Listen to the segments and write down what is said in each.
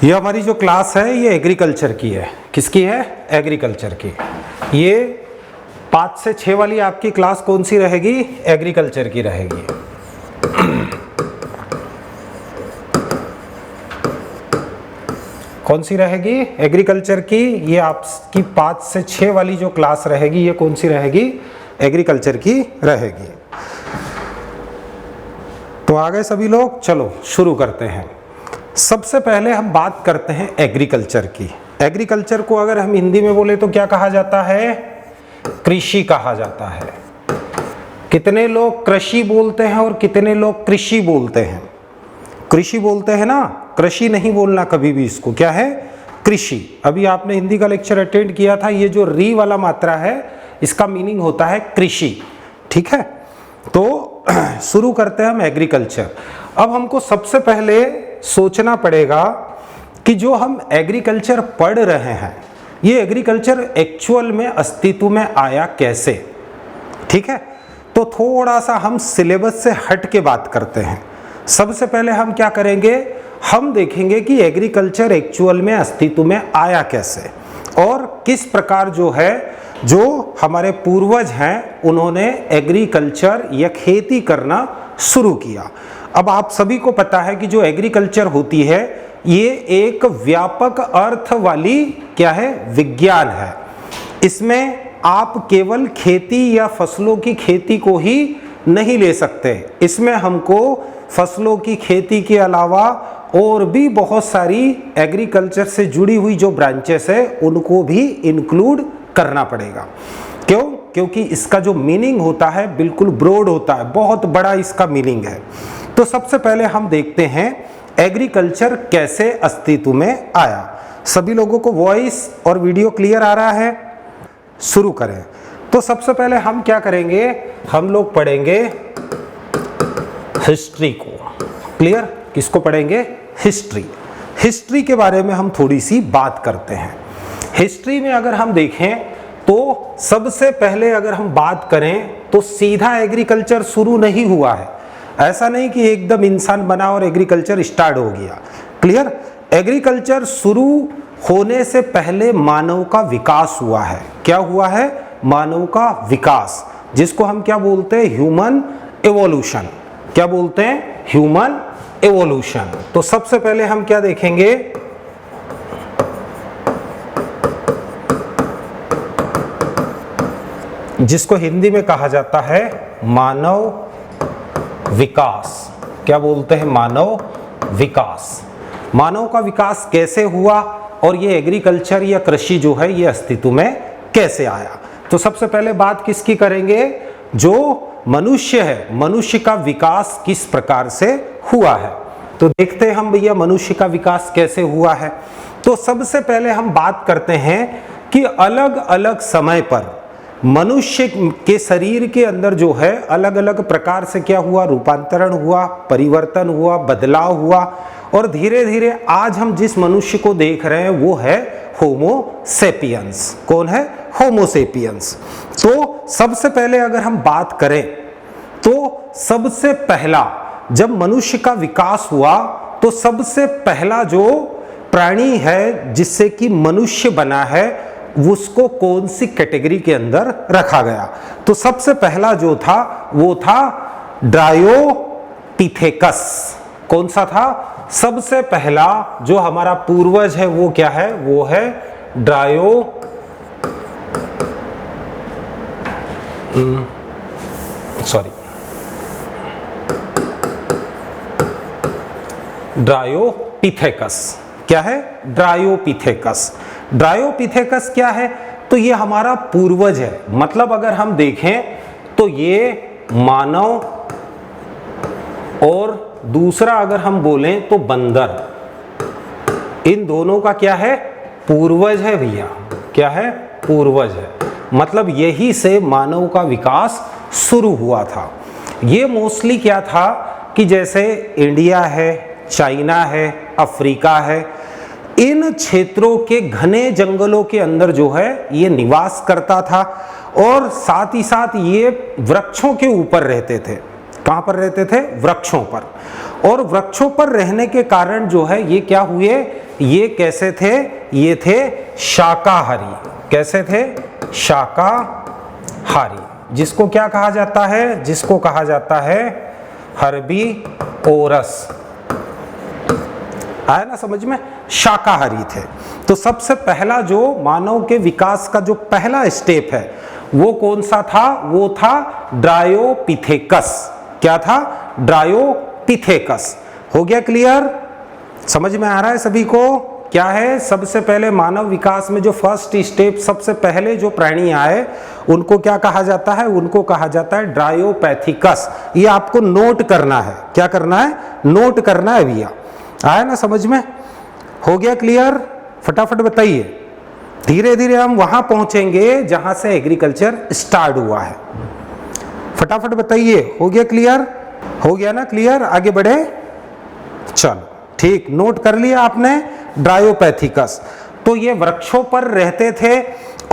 ये हमारी जो क्लास है ये एग्रीकल्चर की है। किसकी है? एग्रीकल्चर की। ये 5 से 6 वाली आपकी क्लास कौन सी रहेगी? एग्रीकल्चर की रहेगी। कौन सी रहेगी? एग्रीकल्चर की। ये आपकी 5 से 6 वाली जो क्लास रहेगी ये कौन सी रहेगी? एग्रीकल्चर की रहेगी। तो आ गए सभी लोग, चलो शुरू करते हैं। सबसे पहले हम बात करते हैं एग्रीकल्चर की। एग्रीकल्चर को अगर हम हिंदी में बोले तो क्या कहा जाता है? कृषि कहा जाता है। कितने लोग कृषि बोलते हैं और कितने लोग कृषि बोलते हैं? कृषि बोलते हैं ना, कृषि नहीं बोलना कभी भी। इसको क्या है? कृषि। अभी आपने हिंदी का लेक्चर अटेंड किया था, ये जो री वाला मात्रा है इसका मीनिंग होता है कृषि। ठीक है, तो शुरू करते हैं हम एग्रीकल्चर। अब हमको सबसे पहले सोचना पड़ेगा कि जो हम एग्रीकल्चर पढ़ रहे हैं ये एग्रीकल्चर एक्चुअल में अस्तित्व में आया कैसे। ठीक है, तो थोड़ा सा हम सिलेबस से हट के बात करते हैं। सबसे पहले हम क्या करेंगे? हम देखेंगे कि एग्रीकल्चर एक्चुअल में अस्तित्व में आया कैसे और किस प्रकार जो है जो हमारे पूर्वज हैं उन्होंने एग्रीकल्चर या खेती करना शुरू किया। अब आप सभी को पता है कि जो एग्रीकल्चर होती है ये एक व्यापक अर्थ वाली क्या है? विज्ञान है। इसमें आप केवल खेती या फसलों की खेती को ही नहीं ले सकते, इसमें हमको फसलों की खेती के अलावा और भी बहुत सारी एग्रीकल्चर से जुड़ी हुई जो ब्रांचेस है उनको भी इंक्लूड करना पड़ेगा। क्यों? क्योंकि इसका जो मीनिंग होता है बिल्कुल ब्रॉड होता है, बहुत बड़ा इसका मीनिंग है। तो सबसे पहले हम देखते हैं एग्रीकल्चर कैसे अस्तित्व में आया। सभी लोगों को वॉइस और वीडियो क्लियर आ रहा है? शुरू करें। तो सबसे पहले हम क्या करेंगे? हम लोग पढ़ेंगे हिस्ट्री को। क्लियर? किसको पढ़ेंगे? हिस्ट्री। हिस्ट्री के बारे में हम थोड़ी सी बात करते हैं। हिस्ट्री में अगर हम देखें तो सबसे पहले अगर हम बात करें तो सीधा एग्रीकल्चर शुरू नहीं हुआ है। ऐसा नहीं कि एकदम इंसान बना और एग्रीकल्चर स्टार्ट हो गया। क्लियर? एग्रीकल्चर शुरू होने से पहले मानव का विकास हुआ है। क्या हुआ है? मानव का विकास, जिसको हम क्या बोलते हैं? Human evolution. क्या बोलते हैं? Human evolution. तो सबसे पहले हम क्या देखेंगे? जिसको हिंदी में कहा जाता है मानव विकास। क्या बोलते हैं? मानव विकास। मानव का विकास कैसे हुआ और ये एग्रीकल्चर या कृषि जो है ये अस्तित्व में कैसे आया। तो सबसे पहले बात किसकी करेंगे? जो मनुष्य है, मनुष्य का विकास किस प्रकार से हुआ है। तो देखते हैं हम भैया मनुष्य का विकास कैसे हुआ है। तो सबसे पहले हम बात करते हैं कि अलग अलग समय पर मनुष्य के शरीर के अंदर जो है अलग अलग प्रकार से क्या हुआ? रूपांतरण हुआ, परिवर्तन हुआ, बदलाव हुआ और धीरे धीरे आज हम जिस मनुष्य को देख रहे हैं वो है होमो सेपियंस। कौन है? होमो सेपियंस। तो सबसे पहले अगर हम बात करें तो सबसे पहला जब मनुष्य का विकास हुआ तो सबसे पहला जो प्राणी है जिससे कि मनुष्य बना है उसको कौन सी कैटेगरी के अंदर रखा गया? तो सबसे पहला जो था वो था ड्रायोपिथेकस। कौन सा था? सबसे पहला जो हमारा पूर्वज है वो क्या है? वो है ड्रायोपिथेकस। क्या है? ड्रायोपिथेकस। ड्रायोपिथेकस क्या है? तो ये हमारा पूर्वज है। मतलब अगर हम देखें तो ये मानव और दूसरा अगर हम बोलें तो बंदर, इन दोनों का क्या है? पूर्वज है भैया। क्या है? पूर्वज है। मतलब यही से मानव का विकास शुरू हुआ था। ये मोस्टली क्या था कि जैसे इंडिया है, चाइना है, अफ्रीका है, इन क्षेत्रों के घने जंगलों के अंदर जो है ये निवास करता था और साथ ही साथ ये वृक्षों के ऊपर रहते थे। कहां पर रहते थे? वृक्षों पर। और वृक्षों पर रहने के कारण जो है ये क्या हुए ये कैसे थे? ये थे शाकाहारी। कैसे थे? शाकाहारी। जिसको क्या कहा जाता है? जिसको कहा जाता है हर्बीवोरस। आया ना समझ में? शाकाहारी थे। तो सबसे पहला जो मानव के विकास का जो पहला स्टेप है वो कौन सा था? वो था ड्रायोपिथेकस। क्या था? ड्रायोपिथेकस। हो गया क्लियर? समझ में आ रहा है सभी को? क्या है? सबसे पहले मानव विकास में जो फर्स्ट स्टेप, सबसे पहले जो प्राणी आए उनको क्या कहा जाता है? उनको कहा जाता है ड्रायोपैथिकस। ये आपको नोट करना है। क्या करना है? नोट करना है भैया। आया ना समझ में? हो गया क्लियर? फटाफट बताइए। धीरे धीरे हम वहां पहुंचेंगे जहां से एग्रीकल्चर स्टार्ट हुआ है। फटाफट बताइए। हो गया क्लियर? हो गया ना क्लियर? आगे बढ़े? चलो ठीक, नोट कर लिया आपने ड्रायोपैथिकस। तो ये वृक्षों पर रहते थे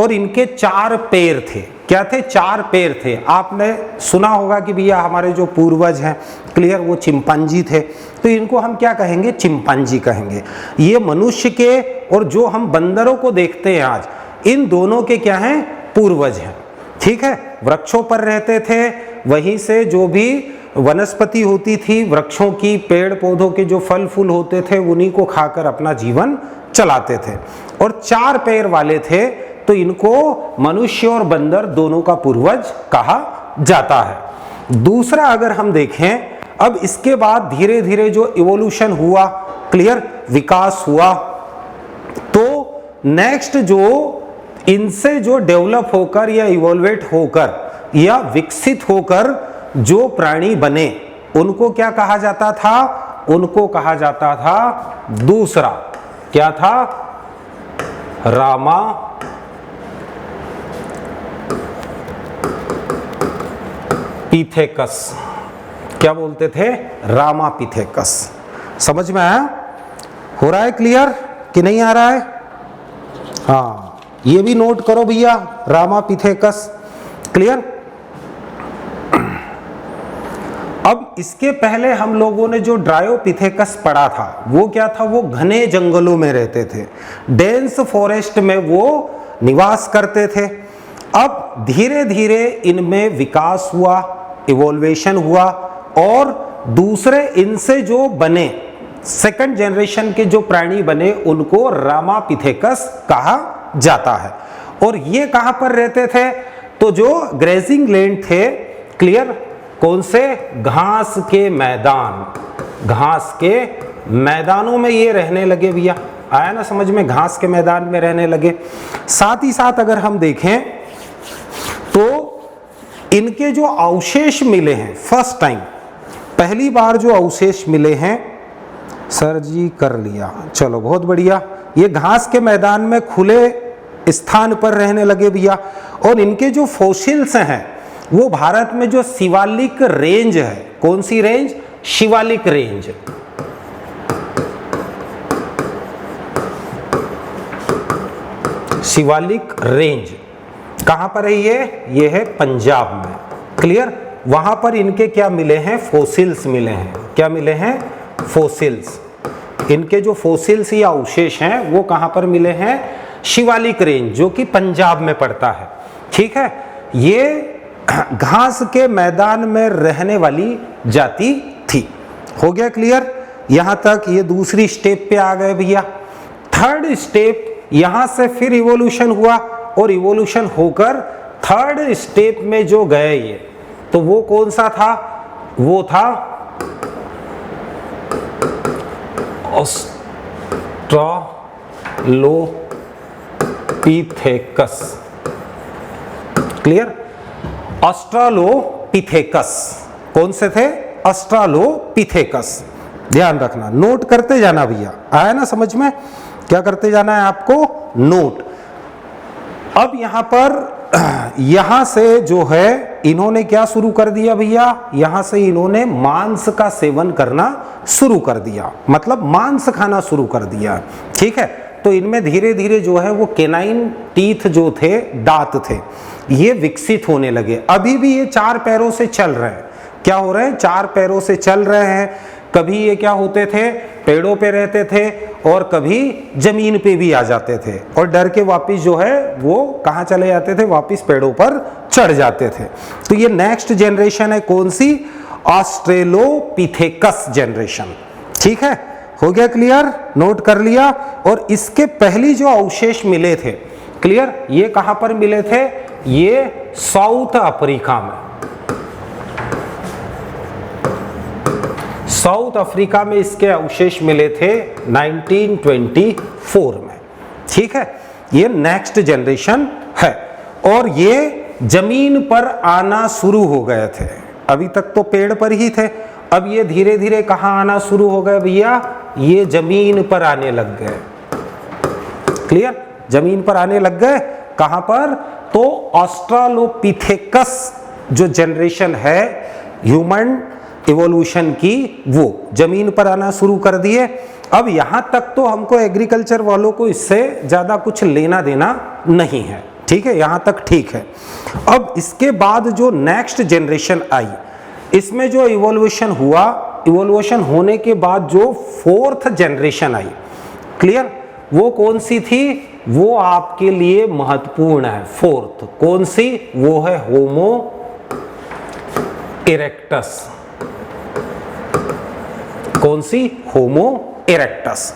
और इनके 4 पैर थे। क्या थे? 4 पैर थे। आपने सुना होगा कि भैया हमारे जो पूर्वज हैं, क्लियर, वो चिंपांजी थे, तो इनको हम क्या कहेंगे? चिंपांजी कहेंगे। ये मनुष्य के और जो हम बंदरों को देखते हैं आज, इन दोनों के क्या हैं? पूर्वज हैं। ठीक है? वृक्षों पर रहते थे, वहीं से जो भी वनस्पति होती थी, वृक्षों की, पेड़ पौधों के जो फल फूल होते थे, उन्हीं को खाकर अपना जीवन चलाते थे। और 4 पैर वाले थे, तो इनको मनुष्य और बंदर दोनों का पूर्वज कहा जाता है। दूसरा अगर हम देखें, अब इसके बाद धीरे धीरे जो इवोल्यूशन हुआ, क्लियर, विकास हुआ, तो नेक्स्ट जो इनसे जो डेवलप होकर या इवोल्वेट होकर या विकसित होकर जो प्राणी बने, उनको क्या कहा जाता था? उनको कहा जाता था दूसरा, क्या था? रामापिथेकस। क्या बोलते थे? रामापिथेकस। समझ में आया? हो रहा है क्लियर कि नहीं आ रहा है? हाँ, ये भी नोट करो भैया, रामापिथेकस। क्लियर? अब इसके पहले हम लोगों ने जो ड्रायोपिथेकस पढ़ा था, वो क्या था? वो घने जंगलों में रहते थे, डेंस फॉरेस्ट में वो निवास करते थे। अब धीरे धीरे इनमें विकास हुआ, इवोल्वेशन हुआ, और दूसरे इनसे जो बने, सेकंड जनरेशन के जो प्राणी बने, उनको रामापिथेकस कहा जाता है। और ये कहां पर रहते थे? तो जो ग्रेजिंग लैंड थे, क्लियर, कौन से? घास के मैदान। घास के मैदानों में ये रहने लगे भैया। आया ना समझ में? घास के मैदान में रहने लगे। साथ ही साथ अगर हम देखें तो इनके जो अवशेष मिले हैं, फर्स्ट टाइम, पहली बार जो अवशेष मिले हैं, सर जी कर लिया, चलो बहुत बढ़िया। ये घास के मैदान में खुले स्थान पर रहने लगे भैया। और इनके जो फॉसिल्स हैं वो भारत में जो शिवालिक रेंज है, कौन सी range? Shivalik range. Shivalik range कहां पर है? ये है पंजाब में। क्लियर? वहां पर इनके क्या मिले हैं? फॉसिल्स मिले हैं। क्या मिले हैं? फॉसिल्स। इनके जो फॉसिल्स या अवशेष हैं वो कहां पर मिले हैं? शिवालिक रेंज, जो कि पंजाब में पड़ता है। ठीक है? ये घास के मैदान में रहने वाली जाति थी। हो गया क्लियर? यहां तक ये दूसरी स्टेप पे आ गए भैया। थर्ड स्टेप, यहां से फिर इवोल्यूशन हुआ, और इवोल्यूशन होकर थर्ड स्टेप में जो गए ये, तो वो कौन सा था? वो था ऑस्ट्रालोपिथेकस। क्लियर? ऑस्ट्रालोपिथेकस। कौन से थे? ऑस्ट्रालोपिथेकस। ध्यान रखना, नोट करते जाना भैया। आया ना समझ में? क्या करते जाना है आपको? नोट। अब यहां पर यहां से जो है इन्होंने क्या शुरू कर दिया भैया? यहां से इन्होंने मांस का सेवन करना शुरू कर दिया, मतलब मांस खाना शुरू कर दिया। ठीक है? तो इनमें धीरे धीरे जो है वो केनाइन टीथ जो थे, दांत थे, ये विकसित होने लगे। अभी भी ये 4 पैरों से चल रहे हैं। क्या हो रहे हैं? 4 पैरों से चल रहे हैं। कभी ये क्या होते थे, पेड़ों पे रहते थे और कभी जमीन पे भी आ जाते थे और डर के वापस जो है वो कहाँ चले जाते थे, वापस पेड़ों पर चढ़ जाते थे। तो ये नेक्स्ट जनरेशन है कौन सी, ऑस्ट्रेलोपिथेकस जनरेशन। ठीक है, हो गया क्लियर, नोट कर लिया। और इसके पहली जो अवशेष मिले थे, क्लियर, ये कहां पर मिले थे, ये साउथ अफ्रीका में, साउथ अफ्रीका में इसके अवशेष मिले थे 1924 में। ठीक है, ये नेक्स्ट जनरेशन है और ये जमीन पर आना शुरू हो गए थे। अभी तक तो पेड़ पर ही थे, अब ये धीरे धीरे कहां आना शुरू हो गए भैया, ये जमीन पर आने लग गए। क्लियर, जमीन पर आने लग गए, कहां पर, तो ऑस्ट्रेलोपिथेकस जो जनरेशन है ह्यूमन इवोल्यूशन की, वो जमीन पर आना शुरू कर दिए। अब यहां तक तो हमको एग्रीकल्चर वालों को इससे ज्यादा कुछ लेना देना नहीं है। ठीक है, यहां तक ठीक है। अब इसके बाद जो नेक्स्ट जनरेशन आई, इसमें जो इवोल्यूशन हुआ, इवोल्यूशन होने के बाद जो फोर्थ जनरेशन आई, क्लियर, वो कौन सी थी, वो आपके लिए महत्वपूर्ण है। फोर्थ कौन सी, वो है होमो इरेक्टस। कौन सी, होमो इरेक्टस।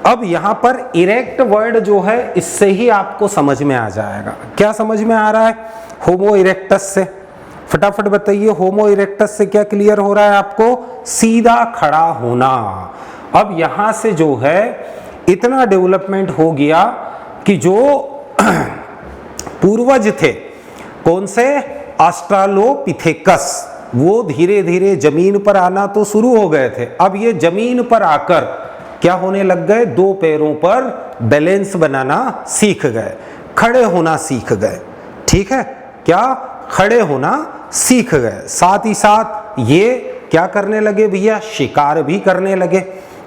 अब यहां पर इरेक्ट वर्ड जो है इससे ही आपको समझ में आ जाएगा। क्या समझ में आ रहा है होमो इरेक्टस से, फटाफट बताइए। होमो इरेक्टस से क्या क्लियर हो रहा है आपको, सीधा खड़ा होना। अब यहां से जो है इतना डेवलपमेंट हो गया कि जो पूर्वज थे कौन से, ऑस्ट्रेलोपिथेकस, वो धीरे धीरे जमीन पर आना तो शुरू हो गए थे। अब ये जमीन पर आकर क्या होने लग गए, दो पैरों पर बैलेंस बनाना सीख गए, खड़े होना सीख गए। ठीक है, क्या, खड़े होना सीख गए। साथ ही साथ ये क्या करने लगे भैया, शिकार भी करने लगे।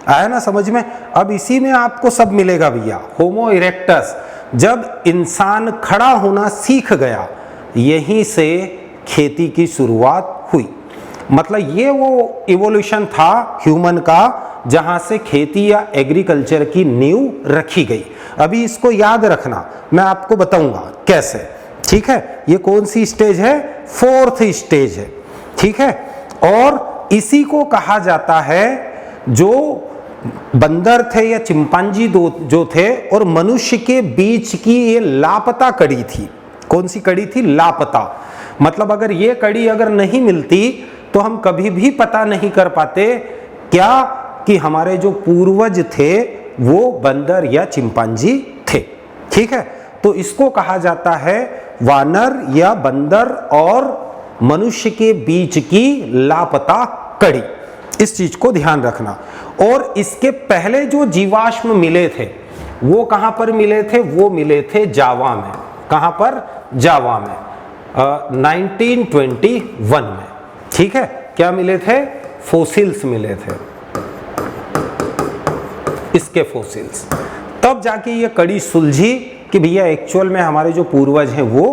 आया ना समझ में। अब इसी में आपको सब मिलेगा भैया। होमो इरेक्टस, जब इंसान खड़ा होना सीख गया, यहीं से खेती की शुरुआत हुई। मतलब ये वो इवोल्यूशन था ह्यूमन का जहां से खेती या एग्रीकल्चर की नींव रखी गई। अभी इसको याद रखना, मैं आपको बताऊंगा कैसे। ठीक है, ये कौन सी स्टेज है, फोर्थ स्टेज है। ठीक है, और इसी को कहा जाता है, जो बंदर थे या चिंपांजी जो थे और मनुष्य के बीच की ये लापता कड़ी थी। कौन सी कड़ी थी, लापता। मतलब अगर ये कड़ी अगर नहीं मिलती तो हम कभी भी पता नहीं कर पाते क्या कि हमारे जो पूर्वज थे वो बंदर या चिंपांजी थे। ठीक है, तो इसको कहा जाता है वानर या बंदर और मनुष्य के बीच की लापता कड़ी। इस चीज को ध्यान रखना। और इसके पहले जो जीवाश्म मिले थे वो कहां पर मिले थे, वो मिले थे जावा में। कहां पर, जावा में, 1921 में। ठीक है, क्या मिले थे, फोसिल्स मिले थे, इसके फोसिल्स। तब जाके ये कड़ी सुलझी कि भैया एक्चुअल में हमारे जो पूर्वज हैं वो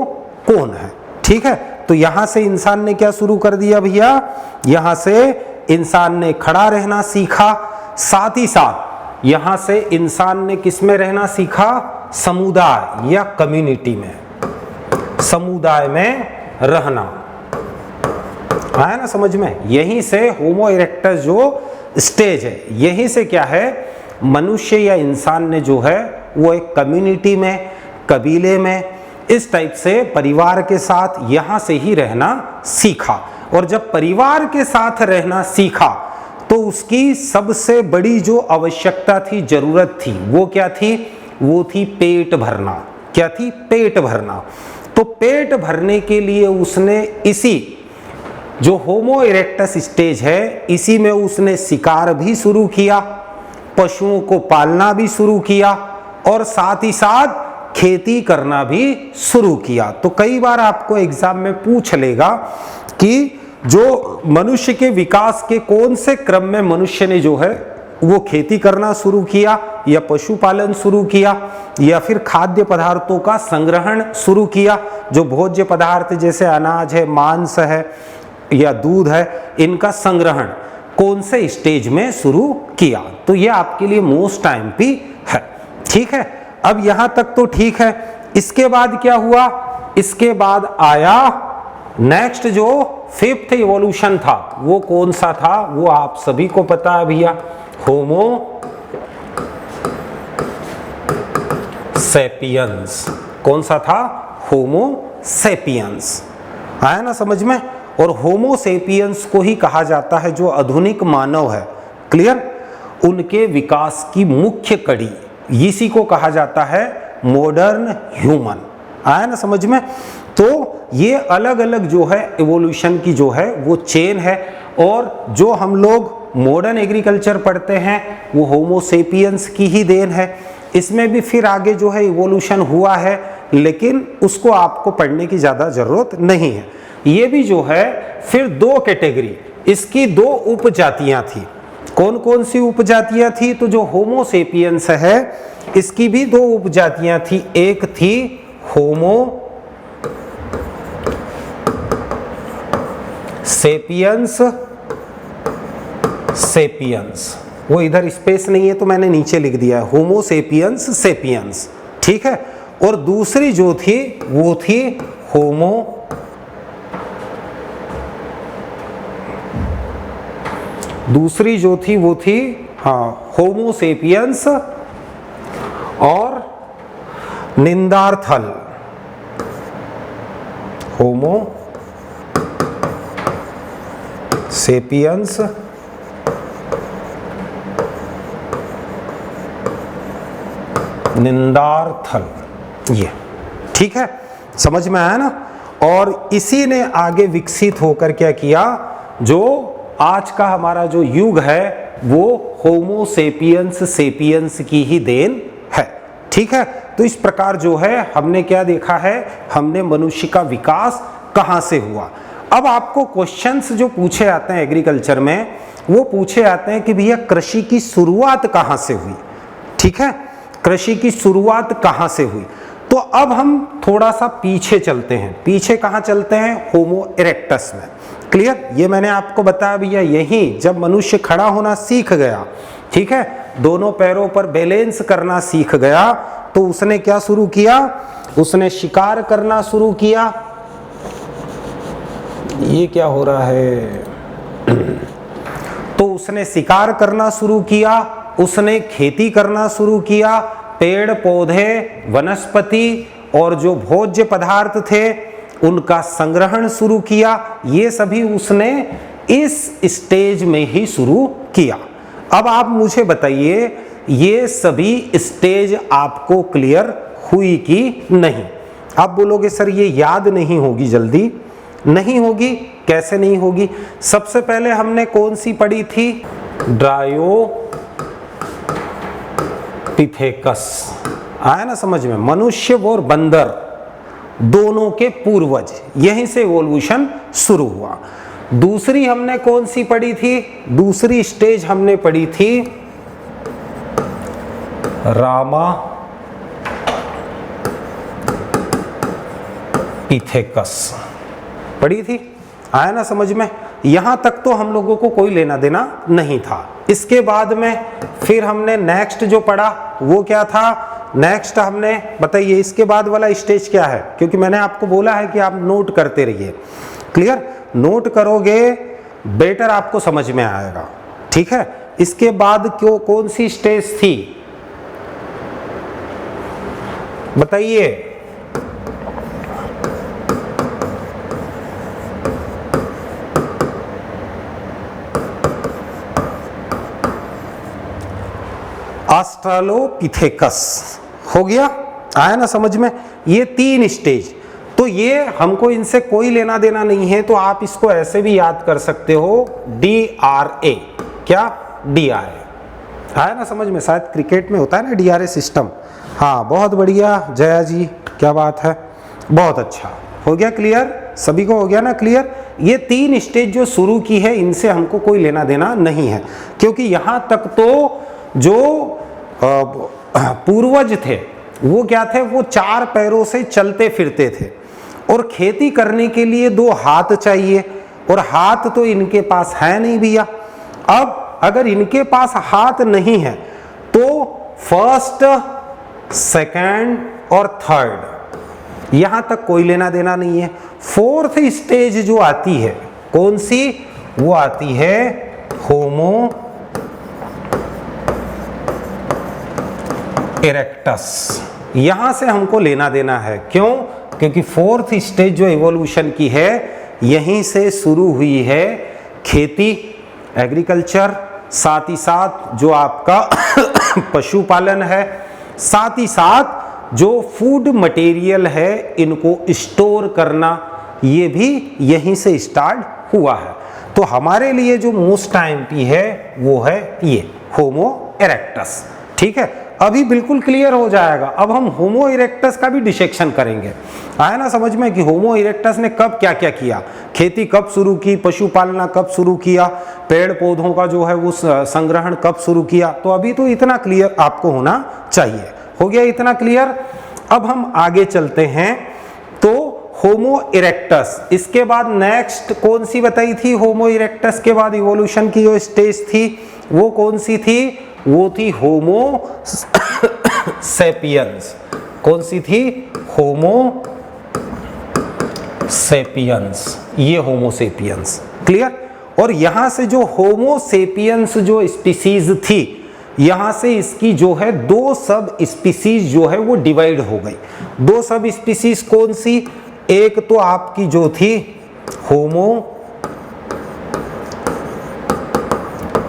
कौन है। ठीक है, तो यहां से इंसान ने क्या शुरू कर दिया भैया, यहां से इंसान ने खड़ा रहना सीखा। साथ ही साथ यहां से इंसान ने किस में रहना सीखा, समुदाय या कम्युनिटी में, समुदाय में रहना। आया ना समझ में। यहीं से होमो इरेक्टस जो स्टेज है, यहीं से क्या है, मनुष्य या इंसान ने जो है वो एक कम्युनिटी में, कबीले में, इस टाइप से परिवार के साथ यहां से ही रहना सीखा। और जब परिवार के साथ रहना सीखा तो उसकी सबसे बड़ी जो आवश्यकता थी, जरूरत थी, वो क्या थी, वो थी पेट भरना। क्या थी, पेट भरना। तो पेट भरने के लिए उसने इसी जो होमो इरेक्टस स्टेज है, इसी में उसने शिकार भी शुरू किया, पशुओं को पालना भी शुरू किया और साथ ही साथ खेती करना भी शुरू किया। तो कई बार आपको एग्जाम में पूछ लेगा कि जो मनुष्य के विकास के कौन से क्रम में मनुष्य ने जो है वो खेती करना शुरू किया या पशुपालन शुरू किया या फिर खाद्य पदार्थों का संग्रहण शुरू किया। जो भोज्य पदार्थ जैसे अनाज है, मांस है या दूध है, इनका संग्रहण कौन से स्टेज में शुरू किया। तो ये आपके लिए मोस्ट टाइम भी है, ठीक है। अब यहां तक तो ठीक है। इसके बाद क्या हुआ, इसके बाद आया नेक्स्ट जो फिफ्थ इवोल्यूशन था, वो कौन सा था, वो आप सभी को पता है भैया, होमो सेपियंस। कौन सा था, होमो सेपियंस। आया ना समझ में। और होमो सेपियंस को ही कहा जाता है जो आधुनिक मानव है, क्लियर, उनके विकास की मुख्य कड़ी, इसी को कहा जाता है मॉडर्न ह्यूमन। आया ना समझ में। तो ये अलग अलग जो है इवोल्यूशन की जो है वो चेन है। और जो हम लोग मॉडर्न एग्रीकल्चर पढ़ते हैं वो होमो सेपियंस की ही देन है। इसमें भी फिर आगे जो है इवोल्यूशन हुआ है, लेकिन उसको आपको पढ़ने की ज़्यादा ज़रूरत नहीं है। ये भी जो है फिर दो कैटेगरी, इसकी दो उपजातियां थी। कौन कौन सी उपजातियां थी, तो जो होमो सेपियंस है इसकी भी दो उपजातियां थी। एक थी होमो सेपियंस सेपियंस, वो इधर स्पेस नहीं है तो मैंने नीचे लिख दिया है, होमो सेपियंस सेपियंस, ठीक है। और दूसरी जो थी वो थी होमो होमो सेपियंस और निंदार्थल। होमो सेपियंस निंदार्थल, ये ठीक है, समझ में आया ना। और इसी ने आगे विकसित होकर क्या किया, जो आज का हमारा जो युग है वो होमो सेपियंस सेपियंस की ही देन है, ठीक है। तो इस प्रकार जो है हमने क्या देखा है, हमने मनुष्य का विकास कहां से हुआ। अब आपको क्वेश्चंस जो पूछे आते हैं एग्रीकल्चर में, वो पूछे आते हैं कि भैया कृषि की शुरुआत कहां से हुई, ठीक है, कृषि की शुरुआत कहां से हुई। तो अब हम थोड़ा सा पीछे चलते हैं। पीछे कहां चलते हैं, होमो इरेक्टस में, क्लियर। ये मैंने आपको बताया भैया, यही जब मनुष्य खड़ा होना सीख गया, ठीक है, दोनों पैरों पर बैलेंस करना सीख गया, तो उसने क्या शुरू किया, उसने शिकार करना शुरू किया। ये क्या हो रहा है, तो उसने शिकार करना शुरू किया, उसने खेती करना शुरू किया, पेड़ पौधे वनस्पति और जो भोज्य पदार्थ थे उनका संग्रहण शुरू किया। ये सभी उसने इस स्टेज में ही शुरू किया। अब आप मुझे बताइए, ये सभी स्टेज आपको क्लियर हुई कि नहीं। आप बोलोगे सर ये याद नहीं होगी, जल्दी नहीं होगी। कैसे नहीं होगी, सबसे पहले हमने कौन सी पढ़ी थी, ड्रायोपिथेकस। आया ना समझ में, मनुष्य और बंदर दोनों के पूर्वज, यहीं से इवोल्यूशन शुरू हुआ। दूसरी हमने कौन सी पढ़ी थी, दूसरी स्टेज हमने पढ़ी थी रामापिथेकस, पढ़ी थी। आया ना समझ में। यहां तक तो हम लोगों को कोई लेना देना नहीं था। इसके बाद में फिर हमने नेक्स्ट जो पढ़ा वो क्या था, नेक्स्ट हमने, बताइए इसके बाद वाला स्टेज क्या है, क्योंकि मैंने आपको बोला है कि आप नोट करते रहिए, क्लियर। नोट करोगे बेटर आपको समझ में आएगा, ठीक है। इसके बाद क्यों, कौन सी स्टेज थी बताइए, ऑस्ट्रालोपिथेकस हो गया। आया ना समझ में। ये तीन स्टेज, तो ये हमको इनसे कोई लेना देना नहीं है, तो आप इसको ऐसे भी याद कर सकते हो, DRA। क्या, DRA। आया ना समझ में। शायद क्रिकेट में होता है ना DRA सिस्टम। हाँ बहुत बढ़िया जया जी, क्या बात है, बहुत अच्छा हो गया, क्लियर, सभी को हो गया ना क्लियर। ये तीन स्टेज जो शुरू की है इनसे हमको कोई लेना देना नहीं है, क्योंकि यहां तक तो जो पूर्वज थे वो क्या थे, वो चार पैरों से चलते फिरते थे, और खेती करने के लिए दो हाथ चाहिए, और हाथ तो इनके पास है नहीं भैया। अब अगर इनके पास हाथ नहीं है तो फर्स्ट, सेकंड और थर्ड यहां तक कोई लेना देना नहीं है। फोर्थ स्टेज जो आती है कौन सी, वो आती है होमो इरेक्टस। यहां से हमको लेना देना है, क्यों? क्योंकि फोर्थ स्टेज जो इवोल्यूशन की है यहीं से शुरू हुई है खेती, एग्रीकल्चर, साथ ही साथ जो आपका पशुपालन है, साथ ही साथ जो फूड मटेरियल है इनको स्टोर करना, ये भी यहीं से स्टार्ट हुआ है। तो हमारे लिए जो मोस्ट टाइम है वो है ये होमो इरेक्टस। ठीक है, अभी बिल्कुल क्लियर हो जाएगा। अब हम होमो इरेक्टस का भी डिसेक्शन करेंगे। आया ना समझ में कि होमो इरेक्टस ने कब क्या क्या किया, खेती कब शुरू की, पशुपालना कब शुरू किया, पेड़ पौधों का जो है वो संग्रहण कब शुरू किया। तो अभी तो इतना क्लियर आपको होना चाहिए। हो गया इतना क्लियर? अब हम आगे चलते हैं। तो होमो इरेक्टस, इसके बाद नेक्स्ट कौन सी बताई थी? होमो इरेक्टस के बाद इवोल्यूशन की जो स्टेज थी वो कौन सी थी? वो थी होमो सेपियंस। कौन सी थी? होमो सेपियंस। ये होमो सेपियंस, क्लियर? और यहां से जो होमो सेपियंस जो स्पीसीज थी, यहां से इसकी जो है दो सब स्पीसीज जो है वो डिवाइड हो गई। दो सब स्पीसीज कौन सी? एक तो आपकी जो थी होमो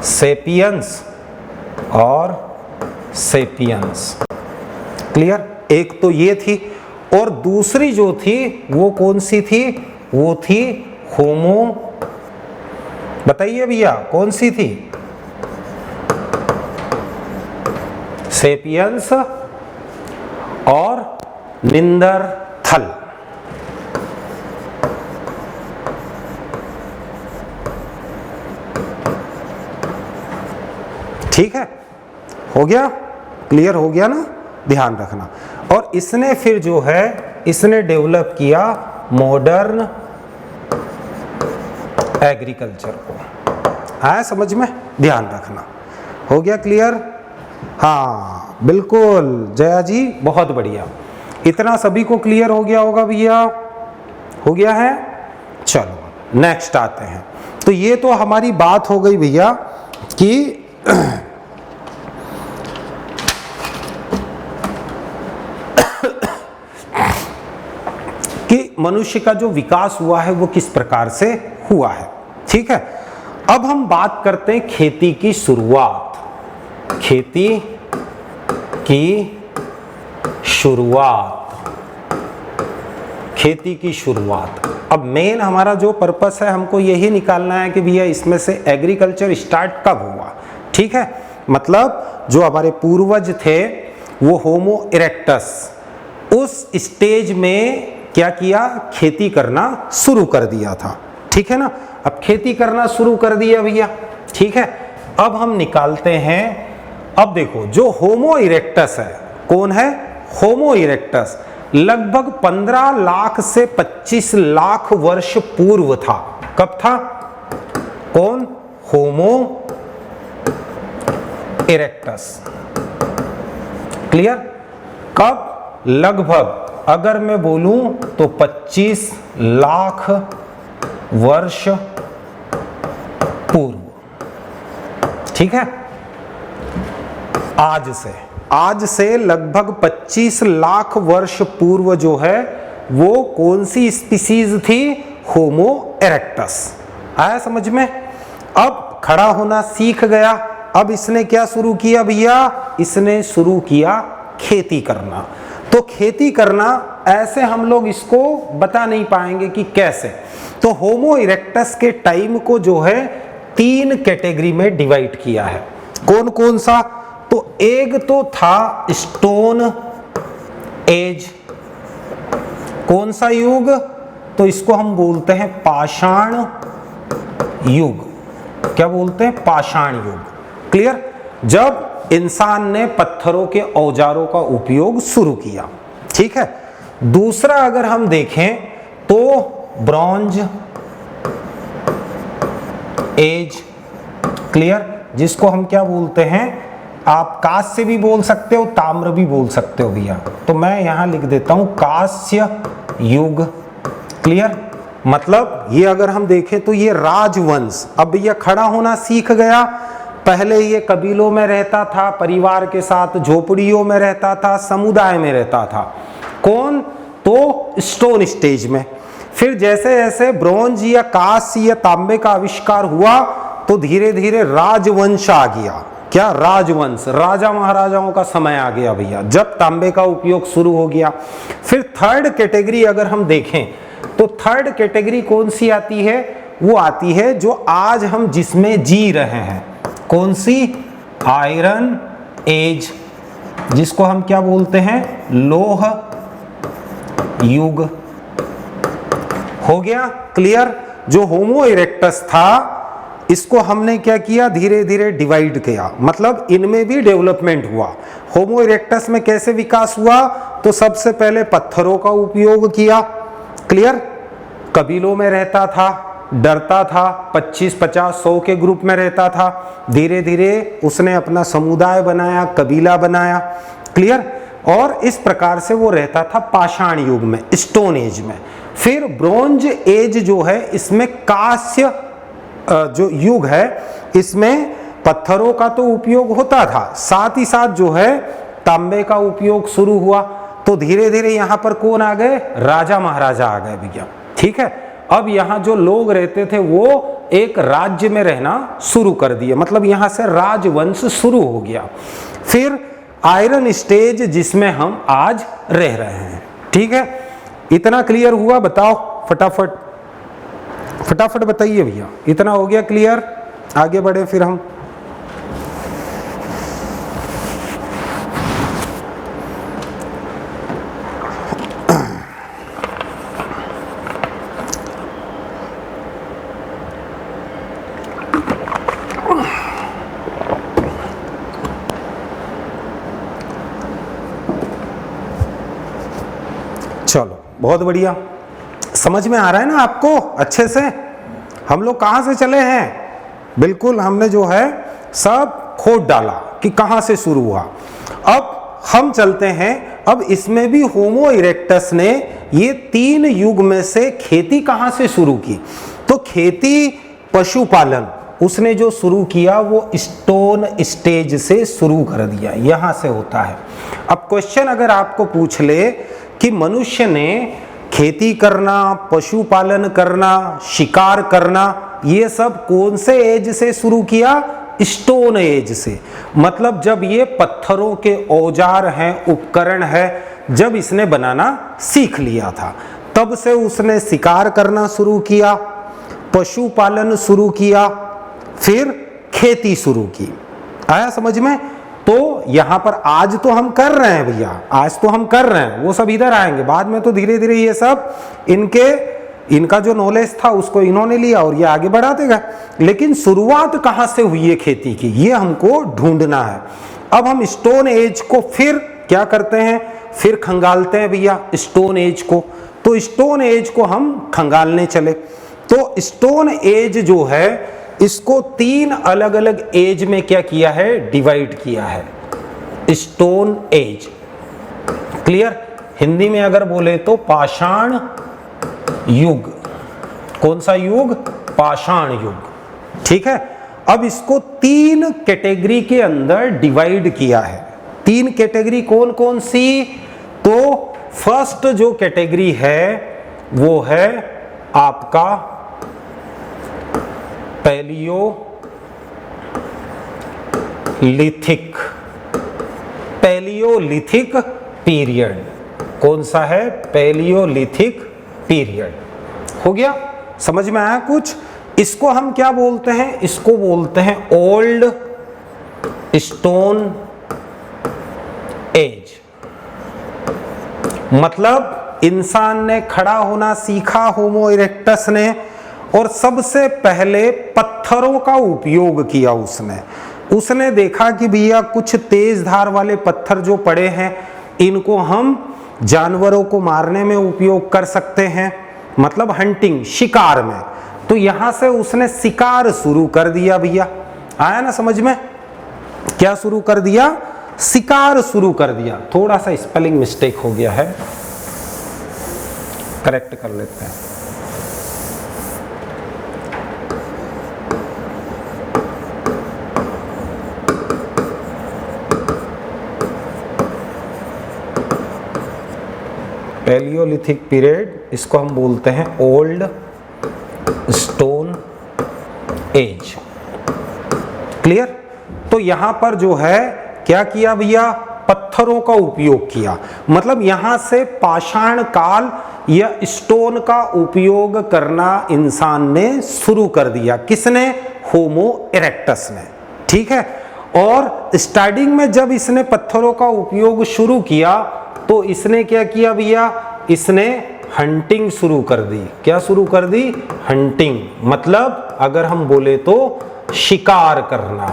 सेपियंस और सेपियंस, क्लियर? एक तो ये थी, और दूसरी जो थी वो कौन सी थी? वो थी होमो, बताइए भैया कौन सी थी? सेपियंस और निंदरथल। ठीक है, हो गया? क्लियर हो गया ना? ध्यान रखना। और इसने फिर जो है इसने डेवलप किया मॉडर्न एग्रीकल्चर को। आया समझ में? ध्यान रखना। हो गया क्लियर? हाँ बिल्कुल जया जी, बहुत बढ़िया। इतना सभी को क्लियर हो गया होगा भैया? हो गया है? चलो नेक्स्ट आते हैं। तो ये तो हमारी बात हो गई भैया कि कि मनुष्य का जो विकास हुआ है वो किस प्रकार से हुआ है। ठीक है, अब हम बात करते हैं खेती की शुरुआत। खेती की शुरुआत, खेती की शुरुआत। अब मेन हमारा जो पर्पस है हमको यही निकालना है कि भैया इसमें से एग्रीकल्चर स्टार्ट कब हुआ। ठीक है, मतलब जो हमारे पूर्वज थे वो होमो इरेक्टस उस स्टेज में क्या किया? खेती करना शुरू कर दिया था। ठीक है ना? अब खेती करना शुरू कर दिया भैया। ठीक है, अब हम निकालते हैं। अब देखो जो होमो इरेक्टस है, कौन है? होमो इरेक्टस लगभग 15 लाख से 25 लाख वर्ष पूर्व था। कब था? कौन? होमो इरेक्टस। क्लियर? कब? लगभग अगर मैं बोलूं तो 25 लाख वर्ष पूर्व। ठीक है, आज से लगभग 25 लाख वर्ष पूर्व जो है वो कौन सी स्पीसीज थी? होमो इरेक्टस। आया समझ में? अब खड़ा होना सीख गया। अब इसने क्या शुरू किया भैया? इसने शुरू किया खेती करना। तो खेती करना ऐसे हम लोग इसको बता नहीं पाएंगे कि कैसे। तो होमो इरेक्टस के टाइम को जो है 3 कैटेगरी में डिवाइड किया है। कौन कौन सा? तो एक तो था स्टोन एज। कौन सा युग? तो इसको हम बोलते हैं पाषाण युग। क्या बोलते हैं? पाषाण युग। क्लियर? जब इंसान ने पत्थरों के औजारों का उपयोग शुरू किया। ठीक है, दूसरा अगर हम देखें तो ब्रॉन्ज एज क्लियर, जिसको हम क्या बोलते हैं, आप कांस्य भी बोल सकते हो, ताम्र भी बोल सकते हो भैया। तो मैं यहां लिख देता हूं कांस्य युग। क्लियर, मतलब ये अगर हम देखें तो ये राजवंश अब भैया खड़ा होना सीख गया। पहले ये कबीलों में रहता था, परिवार के साथ झोपड़ियों में रहता था, समुदाय में रहता था। कौन? तो स्टोन स्टेज में। फिर जैसे जैसे ब्रोंज या कांस्य या तांबे का आविष्कार हुआ तो धीरे धीरे राजवंश आ गया। क्या? राजवंश, राजा महाराजाओं का समय आ गया भैया, जब तांबे का उपयोग शुरू हो गया। फिर थर्ड कैटेगरी अगर हम देखें तो थर्ड कैटेगरी कौन सी आती है? वो आती है जो आज हम जिसमें जी रहे हैं। कौन सी? आयरन एज, जिसको हम क्या बोलते हैं? लोह युग। हो गया क्लियर? जो होमो इरेक्टस था इसको हमने क्या किया? धीरे धीरे डिवाइड किया, मतलब इनमें भी डेवलपमेंट हुआ। होमो इरेक्टस में कैसे विकास हुआ? तो सबसे पहले पत्थरों का उपयोग किया। क्लियर, कबीलों में रहता था, डरता था, 25, 50, 100 के ग्रुप में रहता था। धीरे धीरे उसने अपना समुदाय बनाया, कबीला बनाया। क्लियर, और इस प्रकार से वो रहता था पाषाण युग में, स्टोन एज में। फिर ब्रोंज एज जो है, इसमें कांस्य जो युग है, इसमें पत्थरों का तो उपयोग होता था, साथ ही साथ जो है तांबे का उपयोग शुरू हुआ। तो धीरे धीरे यहां पर कौन आ गए? राजा महाराजा आ गए भैया। ठीक है, अब यहां जो लोग रहते थे वो एक राज्य में रहना शुरू कर दिए, मतलब यहां से राजवंश शुरू हो गया। फिर आयरन स्टेज जिसमें हम आज रह रहे हैं। ठीक है, इतना क्लियर हुआ? बताओ फटाफट, फटाफट बताइए भैया। इतना हो गया क्लियर? आगे बढ़े फिर हम। चलो बहुत बढ़िया, समझ में आ रहा है ना आपको अच्छे से? हम लोग कहां से चले हैं? बिल्कुल, हमने जो है सब खोद डाला कि कहां से शुरू हुआ। अब हम चलते हैं, अब इसमें भी होमो इरेक्टस ने ये 3 युग में से खेती कहां से शुरू की? तो खेती, पशुपालन उसने जो शुरू किया वो स्टोन स्टेज से शुरू कर दिया, यहां से होता है। अब क्वेश्चन अगर आपको पूछ ले कि मनुष्य ने खेती करना, पशुपालन करना, शिकार करना, ये सब कौन से एज से शुरू किया? स्टोन एज से। मतलब जब ये पत्थरों के औजार हैं, उपकरण है, जब इसने बनाना सीख लिया था, तब से उसने शिकार करना शुरू किया, पशुपालन शुरू किया, फिर खेती शुरू की। आया समझ में? तो यहां पर आज तो हम कर रहे हैं भैया, आज तो हम कर रहे हैं, वो सब इधर आएंगे बाद में। तो धीरे धीरे ये सब इनका जो नॉलेज था उसको इन्होंने लिया और ये आगे बढ़ाते गए। लेकिन शुरुआत कहां से हुई है खेती की, ये हमको ढूंढना है। अब हम स्टोन एज को फिर क्या करते हैं? फिर खंगालते हैं भैया स्टोन एज को। तो स्टोन एज को हम खंगालने चले। तो स्टोन एज जो है इसको 3 अलग अलग एज में क्या किया है? डिवाइड किया है स्टोन एज। क्लियर? हिंदी में अगर बोले तो पाषाण युग। कौन सा युग? पाषाण युग। ठीक है, अब इसको 3 कैटेगरी के अंदर डिवाइड किया है। 3 कैटेगरी कौन कौन सी? तो फर्स्ट जो कैटेगरी है वो है आपका पैलियोलिथिक पीरियड। कौन सा है? Palaeolithic period. हो गया? समझ में आया कुछ? इसको हम क्या बोलते हैं? इसको बोलते हैं ओल्ड स्टोन एज। मतलब इंसान ने खड़ा होना सीखा, होमो इरेक्टस ने, और सबसे पहले पत्थरों का उपयोग किया उसने देखा कि भैया कुछ तेज धार वाले पत्थर जो पड़े हैं इनको हम जानवरों को मारने में उपयोग कर सकते हैं, मतलब हंटिंग, शिकार में। तो यहां से उसने शिकार शुरू कर दिया भैया। आया ना समझ में? क्या शुरू कर दिया? शिकार शुरू कर दिया। थोड़ा सा स्पेलिंग मिस्टेक हो गया है, करेक्ट कर लेते हैं। पैलियोलिथिक पीरियड, इसको हम बोलते हैं ओल्ड स्टोन एज। क्लियर? तो यहां पर जो है क्या किया भैया? पत्थरों का उपयोग किया, मतलब यहां से पाषाण काल या स्टोन का उपयोग करना इंसान ने शुरू कर दिया। किसने? होमो इरेक्टस ने। ठीक है। और स्टार्टिंग में जब इसने पत्थरों का उपयोग शुरू किया तो इसने क्या किया भैया? इसने हंटिंग शुरू कर दी। क्या शुरू कर दी? हंटिंग। मतलब अगर हम बोले तो शिकार करना।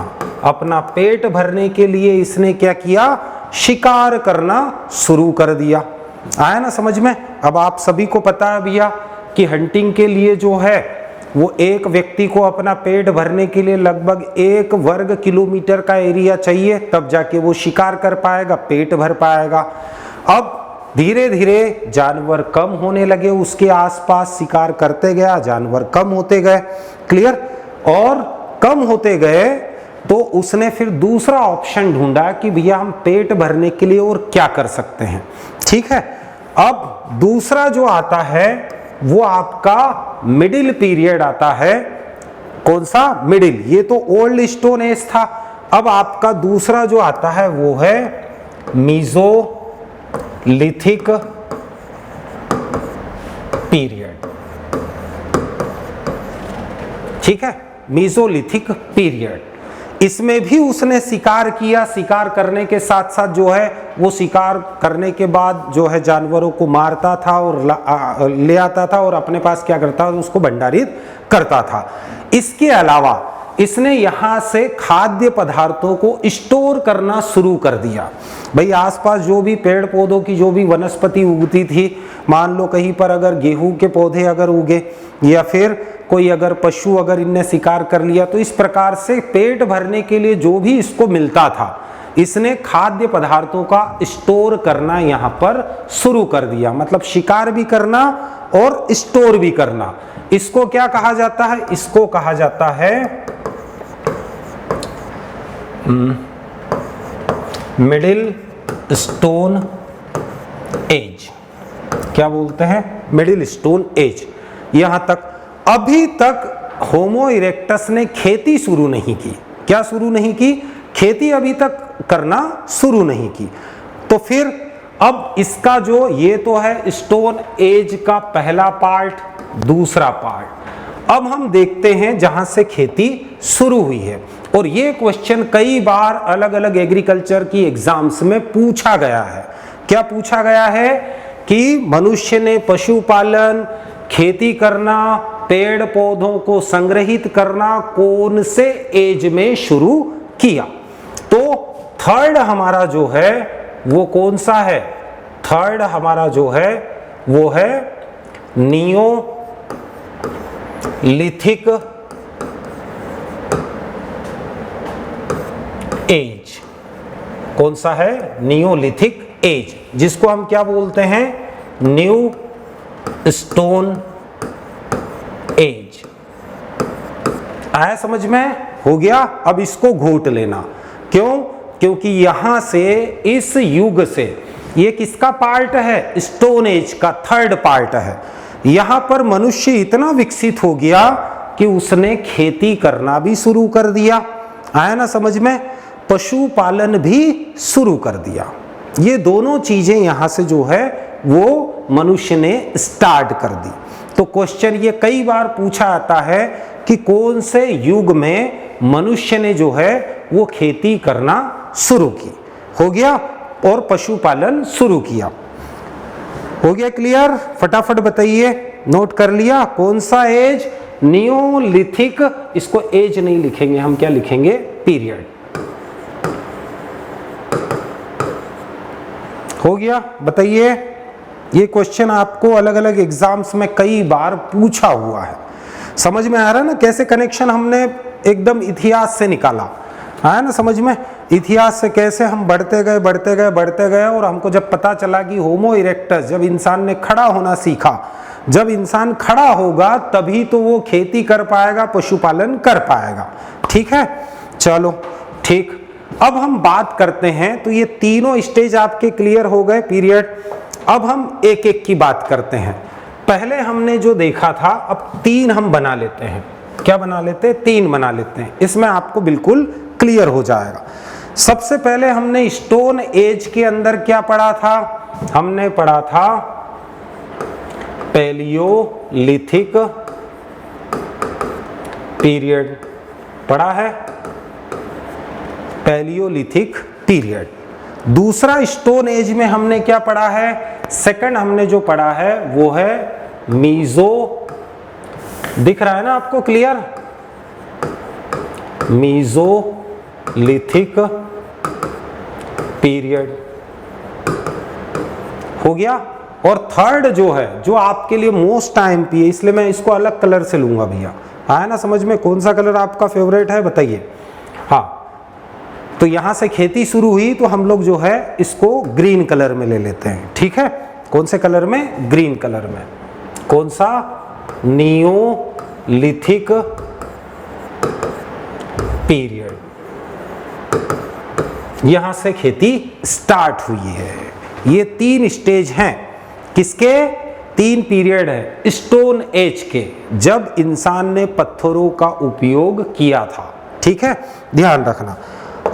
अपना पेट भरने के लिए इसने क्या किया? शिकार करना शुरू कर दिया। आया ना समझ में? अब आप सभी को पता है भैया कि हंटिंग के लिए जो है वो एक व्यक्ति को अपना पेट भरने के लिए लगभग 1 वर्ग किलोमीटर का एरिया चाहिए, तब जाके वो शिकार कर पाएगा, पेट भर पाएगा। अब धीरे धीरे जानवर कम होने लगे, उसके आसपास शिकार करते गया, जानवर कम होते गए। क्लियर? और कम होते गए तो उसने फिर दूसरा ऑप्शन ढूंढा कि भैया हम पेट भरने के लिए और क्या कर सकते हैं। ठीक है। अब दूसरा जो आता है वो आपका मिडिल पीरियड आता है। कौन सा? मिडिल। ये तो ओल्ड स्टोन एज था। अब आपका दूसरा जो आता है वो है मीसोलिथिक पीरियड। ठीक है, मीसोलिथिक पीरियड। इसमें भी उसने शिकार किया। शिकार करने के साथ साथ जो है वो शिकार करने के बाद जो है जानवरों को मारता था और ले आता था और अपने पास क्या करता था? उसको भंडारित करता था। इसके अलावा इसने यहां से खाद्य पदार्थों को स्टोर करना शुरू कर दिया। भाई आसपास जो भी पेड़ पौधों की जो भी वनस्पति उगती थी, मान लो कहीं पर अगर गेहूं के पौधे अगर उगे या फिर कोई अगर पशु अगर इनने शिकार कर लिया, तो इस प्रकार से पेट भरने के लिए जो भी इसको मिलता था, इसने खाद्य पदार्थों का स्टोर करना यहां पर शुरू कर दिया। मतलब शिकार भी करना और स्टोर भी करना। इसको क्या कहा जाता है? इसको कहा जाता है मिडिल स्टोन एज। क्या बोलते हैं? Middle stone age. यहां तक अभी तक होमो इरेक्टस ने खेती शुरू नहीं की। क्या शुरू नहीं की? खेती अभी तक करना शुरू नहीं की। तो फिर अब इसका जो ये तो है स्टोन एज का पहला पार्ट, दूसरा पार्ट। अब हम देखते हैं जहां से खेती शुरू हुई है। और ये क्वेश्चन कई बार अलग अलग एग्रीकल्चर की एग्जाम्स में पूछा गया है। क्या पूछा गया है? कि मनुष्य ने पशुपालन, खेती करना, पेड़ पौधों को संग्रहित करना कौन से एज में शुरू किया? तो थर्ड हमारा जो है वो कौन सा है? थर्ड हमारा जो है वो है नियोलिथिक एज। कौन सा है? नियोलिथिक एज, जिसको हम क्या बोलते हैं? New stone age. आया समझ में? हो गया। अब इसको घोट लेना। क्यों? क्योंकि यहां से इस युग से ये किसका पार्ट है? स्टोन एज का थर्ड पार्ट है। यहां पर मनुष्य इतना विकसित हो गया कि उसने खेती करना भी शुरू कर दिया। आया ना समझ में? पशुपालन भी शुरू कर दिया। ये दोनों चीजें यहां से जो है वो मनुष्य ने स्टार्ट कर दी। तो क्वेश्चन ये कई बार पूछा आता है कि कौन से युग में मनुष्य ने जो है वो खेती करना शुरू की। हो गया? और पशुपालन शुरू किया। हो गया क्लियर? फटाफट बताइए। नोट कर लिया? कौन सा एज? नियोलिथिक। इसको एज नहीं लिखेंगे हम, क्या लिखेंगे? पीरियड। हो गया? बताइए। ये क्वेश्चन आपको अलग अलग एग्जाम्स में कई बार पूछा हुआ है। समझ में आ रहा है ना कैसे कनेक्शन हमने एकदम इतिहास से निकाला, है ना समझ में। इतिहास से कैसे हम बढ़ते गए और हमको जब पता चला कि होमो इरेक्टस, जब इंसान ने खड़ा होना सीखा, जब इंसान खड़ा होगा तभी तो वो खेती कर पाएगा, पशुपालन कर पाएगा। ठीक है, चलो ठीक। अब हम बात करते हैं, तो ये तीनों स्टेज आपके क्लियर हो गए, पीरियड। अब हम एक एक की बात करते हैं। पहले हमने जो देखा था, अब 3 हम बना लेते हैं। क्या बना लेते हैं? 3 बना लेते हैं, इसमें आपको बिल्कुल क्लियर हो जाएगा। सबसे पहले हमने स्टोन एज के अंदर क्या पढ़ा था? हमने पढ़ा था पैलियोलिथिक पीरियड, पढ़ा है पैलियोलिथिक पीरियड। दूसरा स्टोन एज में हमने क्या पढ़ा है? सेकंड हमने जो पढ़ा है वो है मीजो, दिख रहा है ना आपको क्लियर? मीजोलिथिक पीरियड हो गया। और थर्ड जो है, जो आपके लिए मोस्ट IMP है, इसलिए मैं इसको अलग कलर से लूंगा भैया, है ना समझ में। कौन सा कलर आपका फेवरेट है बताइए? हाँ, तो यहां से खेती शुरू हुई तो हम लोग जो है इसको ग्रीन कलर में ले लेते हैं। ठीक है, कौन से कलर में? ग्रीन कलर में। कौन सा? Neolithic period. यहां से खेती स्टार्ट हुई है। ये 3 स्टेज हैं, किसके? 3 पीरियड है स्टोन एज के, जब इंसान ने पत्थरों का उपयोग किया था। ठीक है, ध्यान रखना।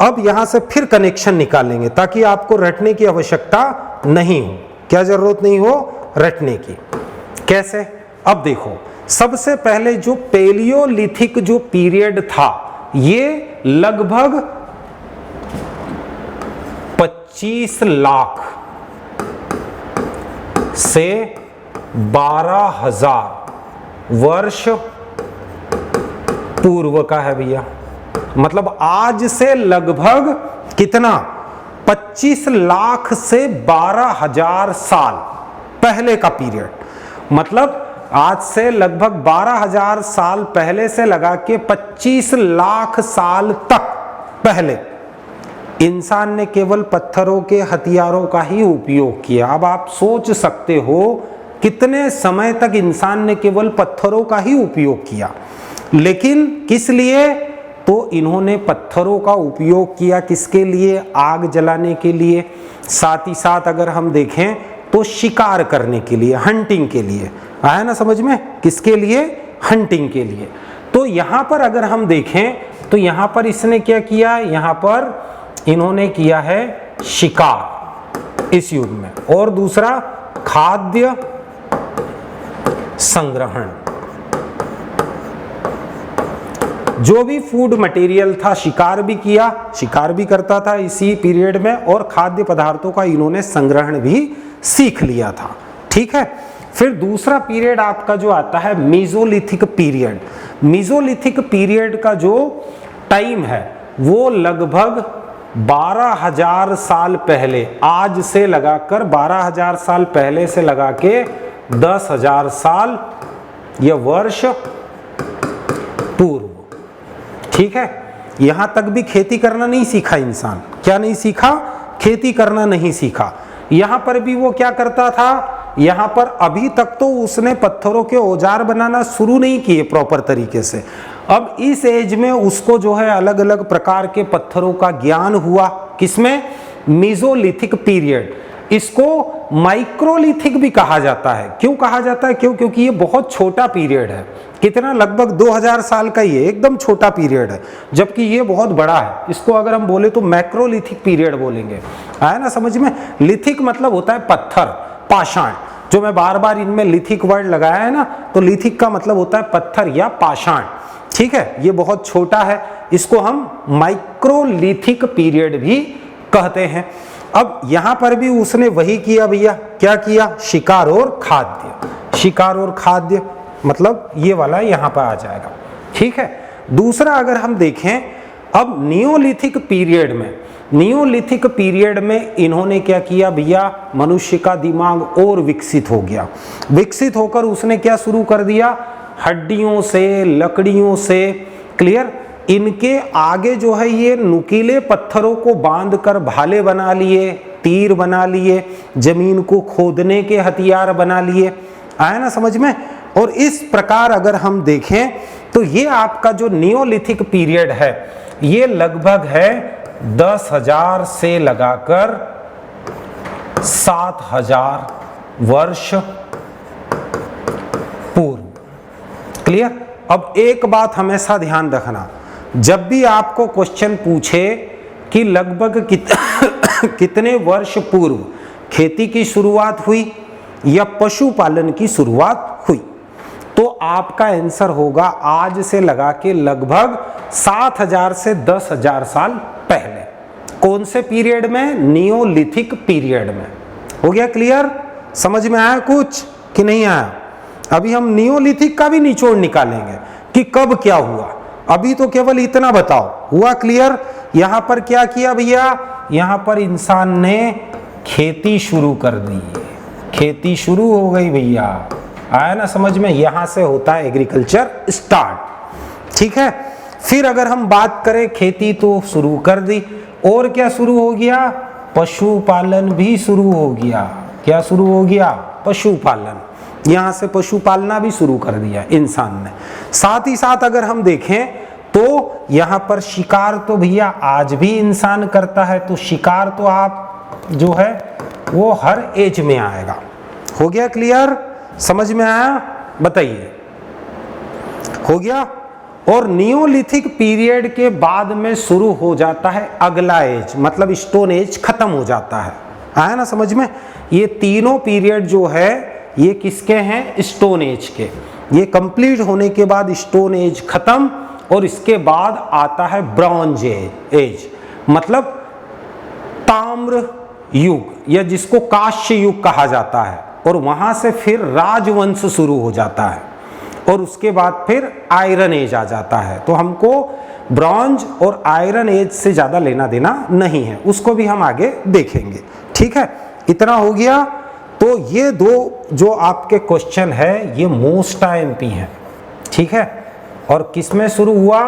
अब यहां से फिर कनेक्शन निकालेंगे ताकि आपको रटने की आवश्यकता नहीं हो। क्या जरूरत नहीं हो रटने की? कैसे? अब देखो, सबसे पहले जो पैलियोलिथिक जो पीरियड था, ये लगभग 25 लाख से 12,000 वर्ष पूर्व का है भैया। मतलब आज से लगभग कितना? 25 लाख से 12,000 साल पहले का पीरियड। मतलब आज से लगभग 12,000 साल पहले से लगा के 25 लाख साल तक पहले इंसान ने केवल पत्थरों के हथियारों का ही उपयोग किया। अब आप सोच सकते हो कितने समय तक इंसान ने केवल पत्थरों का ही उपयोग किया। लेकिन किस लिए? तो इन्होंने पत्थरों का उपयोग किया किसके लिए? आग जलाने के लिए, साथ ही साथ अगर हम देखें तो शिकार करने के लिए, हंटिंग के लिए। आया ना समझ में? किसके लिए? हंटिंग के लिए। तो यहां पर अगर हम देखें तो यहां पर इसने क्या किया? यहां पर इन्होंने किया है शिकार इस युग में, और दूसरा खाद्य संग्रहण। जो भी फूड मटेरियल था, शिकार भी किया, शिकार भी करता था इसी पीरियड में, और खाद्य पदार्थों का इन्होंने संग्रहण भी सीख लिया था। ठीक है, फिर दूसरा पीरियड आपका जो आता है मीजोलिथिक पीरियड। मीजोलिथिक पीरियड का जो टाइम है वो लगभग 12,000 साल पहले, आज से लगाकर 12,000 साल पहले से लगा के 10,000 साल या वर्ष पूर्व। ठीक है, यहां तक भी खेती करना नहीं सीखा इंसान। क्या नहीं सीखा? खेती करना नहीं सीखा। यहां पर भी वो क्या करता था? यहां पर अभी तक तो उसने पत्थरों के औजार बनाना शुरू नहीं किए प्रॉपर तरीके से। अब इस एज में उसको जो है अलग अलग प्रकार के पत्थरों का ज्ञान हुआ। किसमें? Mesolithic period. इसको माइक्रोलिथिक भी कहा जाता है। क्यों कहा जाता है? क्योंकि ये बहुत छोटा पीरियड है। कितना? लगभग 2000 साल का ही है, एकदम छोटा पीरियड है, जबकि ये बहुत बड़ा है। इसको अगर हम बोले तो मैक्रोलिथिक पीरियड बोलेंगे। आया ना समझ में? लिथिक मतलब होता है पत्थर, पाषाण। जो मैं बार बार इनमें लिथिक वर्ड लगाया है ना, तो लिथिक का मतलब होता है पत्थर या पाषाण। ठीक है, ये बहुत छोटा है, इसको हम माइक्रोलिथिक पीरियड भी कहते हैं। अब यहां पर भी उसने वही किया भैया। क्या किया? शिकार और खाद्य। शिकार और खाद्य मतलब ये वाला यहां पर आ जाएगा। ठीक है, दूसरा अगर हम देखें अब नियोलिथिक पीरियड में, नियोलिथिक पीरियड में इन्होंने क्या किया भैया? मनुष्य का दिमाग और विकसित हो गया। विकसित होकर उसने क्या शुरू कर दिया? हड्डियों से, लकड़ियों से, क्लियर, इनके आगे जो है ये नुकीले पत्थरों को बांधकर भाले बना लिए, तीर बना लिए, जमीन को खोदने के हथियार बना लिए। आया ना समझ में। और इस प्रकार अगर हम देखें तो ये आपका जो नियोलिथिक पीरियड है ये लगभग है 10,000 से लगाकर 7,000 वर्ष पूर्व। क्लियर। अब एक बात हमेशा ध्यान रखना, जब भी आपको क्वेश्चन पूछे कि लगभग कितने वर्ष पूर्व खेती की शुरुआत हुई या पशुपालन की शुरुआत हुई, तो आपका आंसर होगा आज से लगा के लगभग 7,000 से 10,000 साल पहले। कौन से पीरियड में? नियोलिथिक पीरियड में। हो गया क्लियर? समझ में आया कुछ कि नहीं आया? अभी हम नियोलिथिक का भी निचोड़ निकालेंगे कि कब क्या हुआ। अभी तो केवल इतना बताओ, हुआ क्लियर? यहां पर क्या किया भैया? यहां पर इंसान ने खेती शुरू कर दी, खेती शुरू हो गई भैया। आया ना समझ में? यहां से होता है एग्रीकल्चर स्टार्ट। ठीक है। फिर अगर हम बात करें, खेती तो शुरू कर दी, और क्या शुरू हो गया? पशुपालन भी शुरू हो गया। क्या शुरू हो गया? पशुपालन। यहां से पशु पालना भी शुरू कर दिया इंसान ने। साथ ही साथ अगर हम देखें तो यहां पर शिकार तो भैया आज भी इंसान करता है, तो शिकार तो आप जो है वो हर एज में आएगा। हो गया क्लियर? समझ में आया? बताइए। हो गया। और नियोलिथिक पीरियड के बाद में शुरू हो जाता है अगला एज, मतलब स्टोन एज खत्म हो जाता है। आया ना समझ में? ये तीनों पीरियड जो है ये किसके हैं? स्टोन एज के। ये कंप्लीट होने के बाद स्टोन एज खत्म, और इसके बाद आता है ब्रॉन्ज एज, मतलब ताम्र युग, या जिसको कांस्य युग कहा जाता है। और वहां से फिर राजवंश शुरू हो जाता है, और उसके बाद फिर आयरन एज आ जाता है। तो हमको ब्रॉन्ज और आयरन एज से ज्यादा लेना देना नहीं है, उसको भी हम आगे देखेंगे। ठीक है, इतना हो गया। तो ये दो जो आपके क्वेश्चन है ये मोस्ट एमपी हैं। ठीक है। और किस में शुरू हुआ?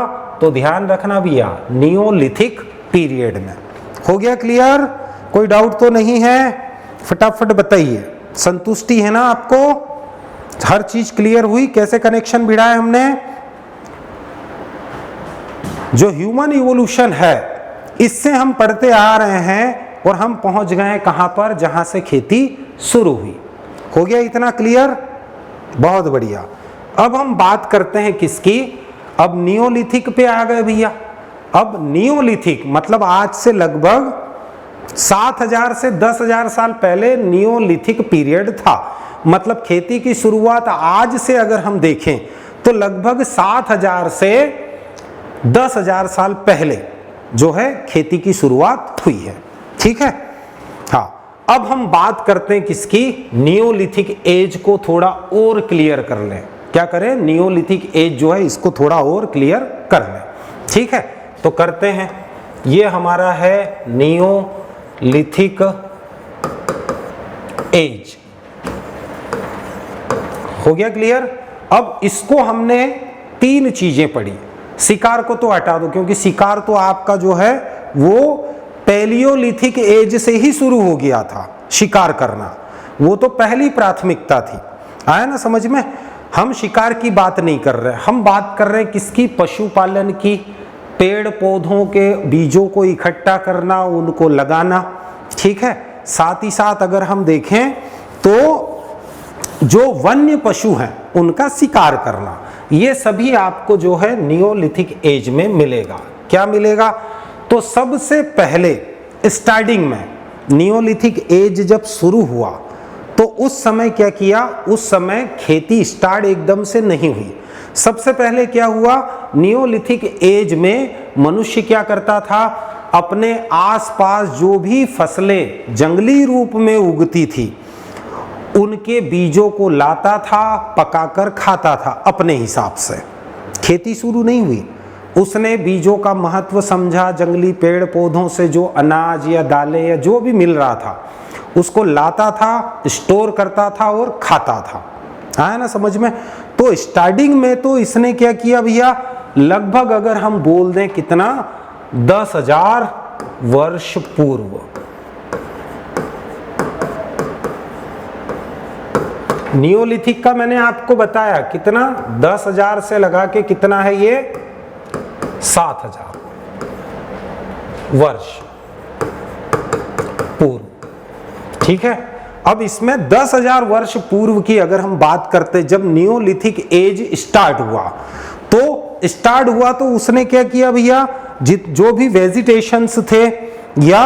तो ध्यान रखना भैया, नियोलिथिक पीरियड में। हो गया क्लियर? कोई डाउट तो नहीं है? फटाफट बताइए। संतुष्टि है ना आपको? हर चीज क्लियर हुई? कैसे कनेक्शन भिड़ाए हमने? जो ह्यूमन इवोल्यूशन है इससे हम पढ़ते आ रहे हैं, और हम पहुंच गए कहां पर? जहां से खेती शुरू हुई। हो गया इतना क्लियर? बहुत बढ़िया। अब हम बात करते हैं किसकी? अब नियोलिथिक पे आ गए भैया। अब नियोलिथिक मतलब आज से लगभग 7,000 से 10,000 साल पहले नियोलिथिक पीरियड था। मतलब खेती की शुरुआत आज से अगर हम देखें तो लगभग 7,000 से 10,000 साल पहले जो है खेती की शुरुआत हुई है। ठीक है। हाँ, अब हम बात करते हैं किसकी? नियोलिथिक एज को थोड़ा और क्लियर कर लें। क्या करें? नियोलिथिक एज जो है इसको थोड़ा और क्लियर कर लें। ठीक है, तो करते हैं। ये हमारा है नियोलिथिक एज। हो गया क्लियर? अब इसको हमने 3 चीजें पढ़ी। शिकार को तो हटा दो, क्योंकि शिकार तो आपका जो है वो पैलियोलिथिक एज से ही शुरू हो गया था। शिकार करना वो तो पहली प्राथमिकता थी। आया ना समझ में? हम शिकार की बात नहीं कर रहे, हम बात कर रहे हैं किसकी? पशुपालन की। पेड़ पौधों के बीजों को इकट्ठा करना, उनको लगाना। ठीक है। साथ ही साथ अगर हम देखें तो जो वन्य पशु हैं उनका शिकार करना, ये सभी आपको जो है नियोलिथिक एज में मिलेगा। क्या मिलेगा? तो सबसे पहले स्टार्टिंग में नियोलिथिक एज जब शुरू हुआ तो उस समय क्या किया? उस समय खेती स्टार्ट एकदम से नहीं हुई। सबसे पहले क्या हुआ? नियोलिथिक एज में मनुष्य क्या करता था? अपने आसपास जो भी फसलें जंगली रूप में उगती थी उनके बीजों को लाता था, पकाकर खाता था अपने हिसाब से। खेती शुरू नहीं हुई। उसने बीजों का महत्व समझा, जंगली पेड़ पौधों से जो अनाज या दालें या जो भी मिल रहा था उसको लाता था, स्टोर करता था और खाता था। आया ना समझ में? तो स्टार्टिंग में तो इसने क्या किया भैया? लगभग अगर हम बोल दें कितना, 10,000 वर्ष पूर्व। नियोलिथिक का मैंने आपको बताया कितना, 10,000 से लगा के कितना है ये, 7,000 वर्ष पूर्व। ठीक है, अब इसमें 10,000 वर्ष पूर्व की अगर हम बात करते, जब नियोलिथिक एज स्टार्ट हुआ तो उसने क्या किया भैया, जो भी वेजिटेशंस थे या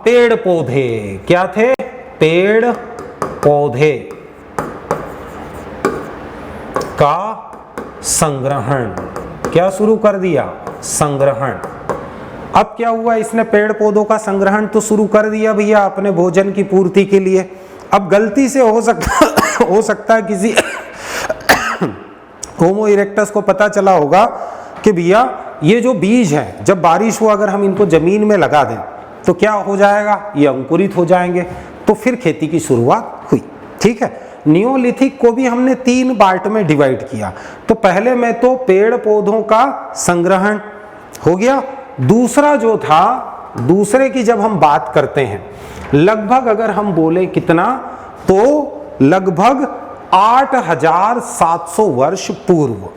पेड़ पौधे, क्या थे, पेड़ पौधे का संग्रहण, क्या शुरू कर दिया, संग्रहण। अब क्या हुआ, इसने पेड़ पौधों का संग्रहण तो शुरू कर दिया भैया अपने भोजन की पूर्ति के लिए। अब गलती से हो सकता है किसी होमो इरेक्टस को पता चला होगा कि भैया ये जो बीज है, जब बारिश हो अगर हम इनको जमीन में लगा दें तो क्या हो जाएगा, ये अंकुरित हो जाएंगे। तो फिर खेती की शुरुआत हुई। ठीक है, नियोलिथिक को भी हमने 3 पार्ट में डिवाइड किया। तो पहले में तो पेड़ पौधों का संग्रहण हो गया। दूसरा जो था, दूसरे की जब हम बात करते हैं, लगभग अगर हम बोले कितना, तो लगभग 8,700 वर्ष पूर्व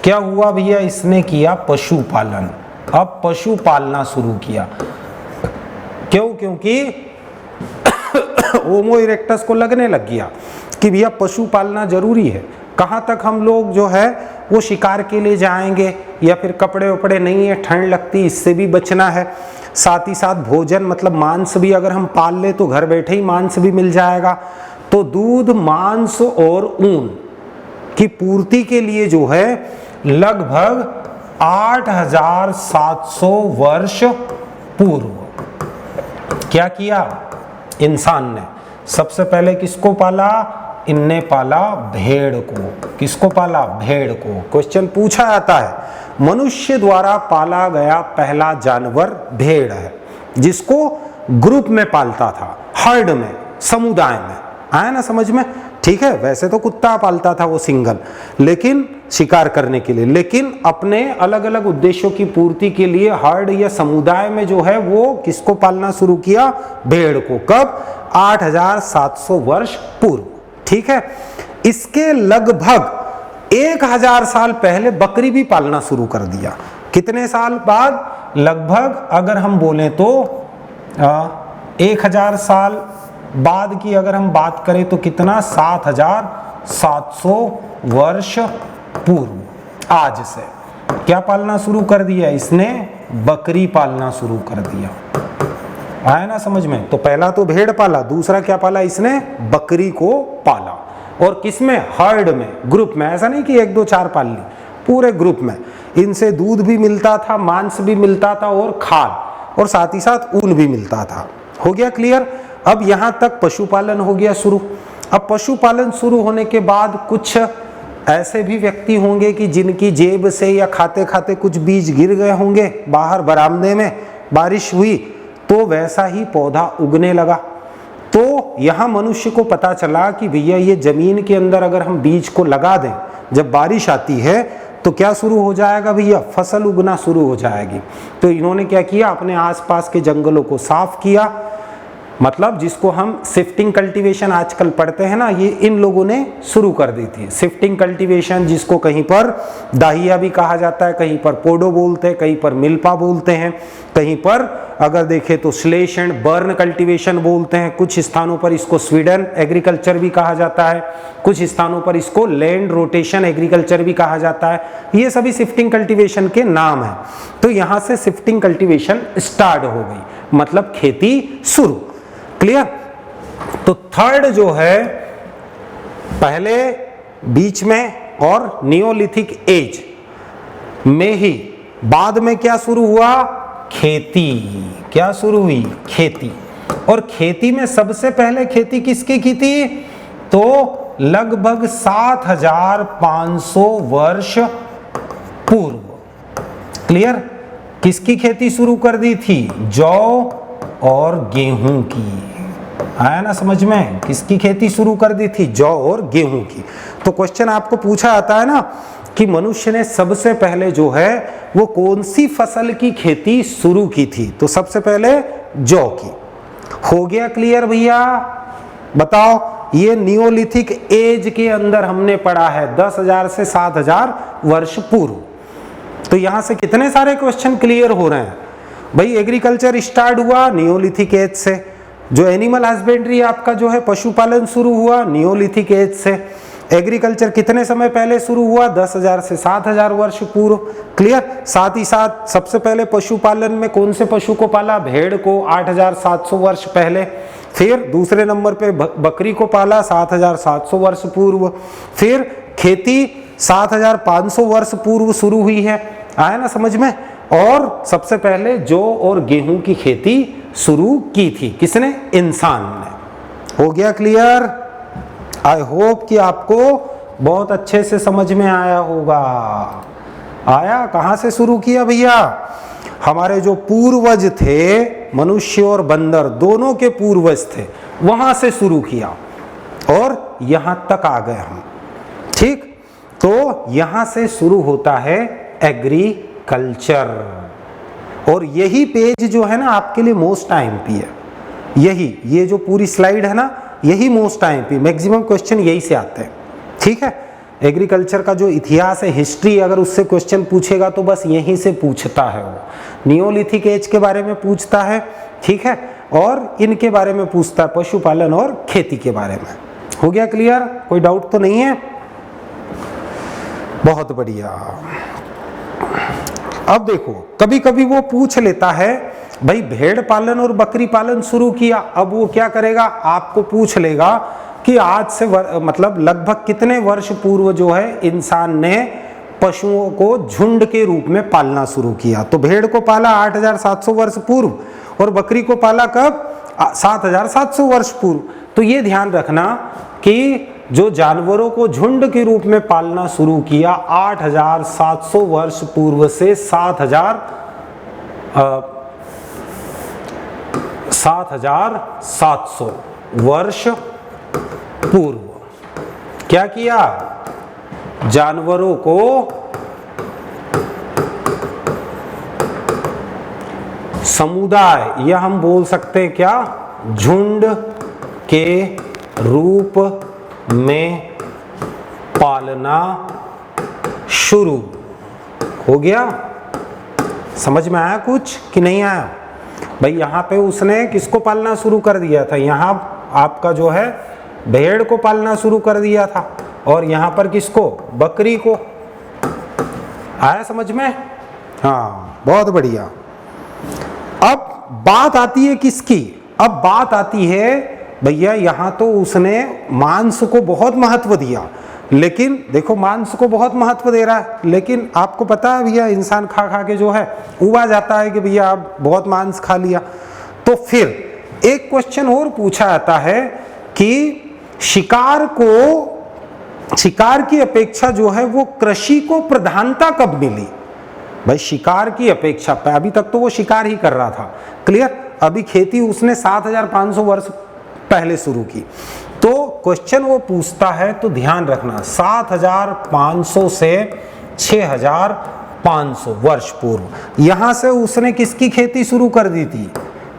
क्या हुआ भैया, इसने किया पशुपालन। अब पशु पालना शुरू किया। क्यों? क्योंकि होमो इरेक्टस को लगने लग गया कि भैया पशु पालना जरूरी है। कहाँ तक हम लोग जो है वो शिकार के लिए जाएंगे, या फिर कपड़े वपड़े नहीं है, ठंड लगती, इससे भी बचना है। साथ ही साथ भोजन मतलब मांस भी अगर हम पाल ले तो घर बैठे ही मांस भी मिल जाएगा। तो दूध, मांस और ऊन की पूर्ति के लिए जो है लगभग 8,700 वर्ष पूर्व क्या किया इंसान ने, सबसे पहले किसको पाला, इनने पाला भेड़ को। किसको पाला, भेड़ को। क्वेश्चन पूछा जाता है, मनुष्य द्वारा पाला गया पहला जानवर भेड़ है, जिसको ग्रुप में पालता था, हर्ड में, समुदाय में। आया ना समझ में? ठीक है, वैसे तो कुत्ता पालता था वो सिंगल, लेकिन शिकार करने के लिए, लेकिन अपने अलग अलग उद्देश्यों की पूर्ति के लिए हर्ड या समुदाय में जो है वो किसको पालना शुरू किया, भेड़ को। कब? 8,700 वर्ष पूर्व। ठीक है, इसके लगभग 1,000 साल पहले बकरी भी पालना शुरू कर दिया। कितने साल बाद? लगभग अगर हम बोलें तो 1,000 साल बाद की अगर हम बात करें तो कितना, 7,700 वर्ष पूर्व आज से क्या पालना शुरू कर दिया इसने, बकरी पालना शुरू कर दिया। आया ना समझ में? तो पहला तो भेड़ पाला, दूसरा क्या पाला इसने, बकरी को पाला। और किसमें, हर्ड में, ग्रुप में। ऐसा नहीं कि 1, 2, 4 पाल ली, पूरे ग्रुप में। इनसे दूध भी मिलता था, मांस भी मिलता था और खाल, और साथ ही साथ ऊन भी मिलता था। हो गया क्लियर? अब यहां तक पशुपालन हो गया शुरू। अब पशुपालन शुरू होने के बाद कुछ ऐसे भी व्यक्ति होंगे कि जिनकी जेब से या खाते खाते कुछ बीज गिर गए होंगे बाहर बरामदे में, बारिश हुई तो वैसा ही पौधा उगने लगा। तो यहाँ मनुष्य को पता चला कि भैया ये जमीन के अंदर अगर हम बीज को लगा दें, जब बारिश आती है तो क्या शुरू हो जाएगा भैया, फसल उगना शुरू हो जाएगी। तो इन्होंने क्या किया, अपने आसपास के जंगलों को साफ किया, मतलब जिसको हम शिफ्टिंग कल्टीवेशन आजकल पढ़ते हैं ना, ये इन लोगों ने शुरू कर दी थी। शिफ्टिंग कल्टीवेशन, जिसको कहीं पर दाहिया भी कहा जाता है, कहीं पर पोडो बोलते हैं, कहीं पर मिल्पा बोलते हैं, कहीं पर अगर देखें तो स्लेश एंड बर्न कल्टीवेशन बोलते हैं। कुछ स्थानों पर इसको स्वीडन एग्रीकल्चर भी कहा जाता है, कुछ स्थानों पर इसको लैंड रोटेशन एग्रीकल्चर भी कहा जाता है। ये सभी शिफ्टिंग कल्टीवेशन के नाम हैं। तो यहाँ से शिफ्टिंग कल्टीवेशन स्टार्ट हो गई, मतलब खेती शुरू। क्लियर? तो थर्ड जो है, पहले बीच में और नियोलिथिक एज में ही, बाद में क्या शुरू हुआ, खेती। क्या शुरू हुई, खेती। और खेती में सबसे पहले खेती किसकी की थी, तो लगभग 7,500 वर्ष पूर्व। क्लियर? किसकी खेती शुरू कर दी थी, जौ और गेहूं की। आया ना समझ में? किसकी खेती शुरू कर दी थी, जौ और गेहूं की। तो क्वेश्चन आपको पूछा जाता है ना कि मनुष्य ने सबसे पहले जो है वो कौन सी फसल की खेती शुरू की थी? तो सबसे पहले जौ की। हो गया क्लियर भैया? बताओ, ये नियोलिथिक एज के अंदर हमने पढ़ा है 10,000 से 7,000 वर्ष पूर्व। तो यहां से कितने सारे क्वेश्चन क्लियर हो रहे हैं भाई। एग्रीकल्चर स्टार्ट हुआ नियोलिथिक एज से, जो एनिमल हस्बेंड्री आपका जो है पशुपालन शुरू हुआ नियोलिथिक एज से। एग्रीकल्चर कितने समय पहले शुरू हुआ? 10,000 से 7,000 वर्ष पूर्व। क्लियर? साथ ही साथ सबसे पहले पशुपालन में कौन से पशु को पाला? भेड़ को 8,700 वर्ष पहले। फिर दूसरे नंबर पे बकरी को पाला 7,700 वर्ष पूर्व। फिर खेती 7,500 वर्ष पूर्व शुरू हुई है। आया ना समझ में? और सबसे पहले जौ और गेहूं की खेती शुरू की थी किसने? इंसान ने। हो गया क्लियर? आई होप कि आपको बहुत अच्छे से समझ में आया होगा। आया? कहां से शुरू किया भैया? हमारे जो पूर्वज थे, मनुष्य और बंदर दोनों के पूर्वज थे, वहां से शुरू किया और यहां तक आ गए हम। ठीक? तो यहां से शुरू होता है एग्रीकल्चर। और यही पेज जो है ना आपके लिए मोस्ट आईएमपी है। यही, ये जो पूरी स्लाइड है ना, यही मोस्ट आईएमपी, मैक्सिमम क्वेश्चन यही से आते हैं। ठीक है? एग्रीकल्चर का जो इतिहास है, हिस्ट्री, अगर उससे क्वेश्चन पूछेगा तो बस यहीं से पूछता है वो। नियोलिथिक एज के बारे में पूछता है, ठीक है, और इनके बारे में पूछता है, पशुपालन और खेती के बारे में। हो गया क्लियर? कोई डाउट तो नहीं है? बहुत बढ़िया। अब देखो, कभी कभी वो पूछ लेता है भाई भेड़ पालन और बकरी पालन शुरू किया, अब वो क्या करेगा? आपको पूछ लेगा कि आज से मतलब लगभग कितने वर्ष पूर्व जो है इंसान ने पशुओं को झुंड के रूप में पालना शुरू किया। तो भेड़ को पाला 8,700 वर्ष पूर्व और बकरी को पाला कब? 7,700 वर्ष पूर्व। तो ये ध्यान रखना कि जो जानवरों को झुंड के रूप में पालना शुरू किया 8,700 वर्ष पूर्व से 7,700 वर्ष पूर्व क्या किया? जानवरों को समुदाय, या हम बोल सकते हैं क्या, झुंड के रूप में पालना शुरू हो गया। समझ में आया कुछ कि नहीं आया? भाई यहाँ पे उसने किसको पालना शुरू कर दिया था? यहाँ आपका जो है भेड़ को पालना शुरू कर दिया था, और यहाँ पर किसको? बकरी को। आया समझ में? हाँ, बहुत बढ़िया। अब बात आती है किसकी? अब बात आती है भैया, यहाँ तो उसने मांस को बहुत महत्व दिया, लेकिन देखो मांस को बहुत महत्व दे रहा है, लेकिन आपको पता है भैया इंसान खा खा के जो है उबा जाता है कि भैया आप बहुत मांस खा लिया। तो फिर एक क्वेश्चन और पूछा जाता है कि शिकार की अपेक्षा जो है वो कृषि को प्रधानता कब मिली? भाई शिकार की अपेक्षा, अभी तक तो वो शिकार ही कर रहा था, क्लियर? अभी खेती उसने 7,500 वर्ष पहले शुरू की। तो क्वेश्चन वो पूछता है, तो ध्यान रखना 7,500 से 6,500 वर्ष पूर्व यहां से उसने किसकी खेती शुरू कर दी थी?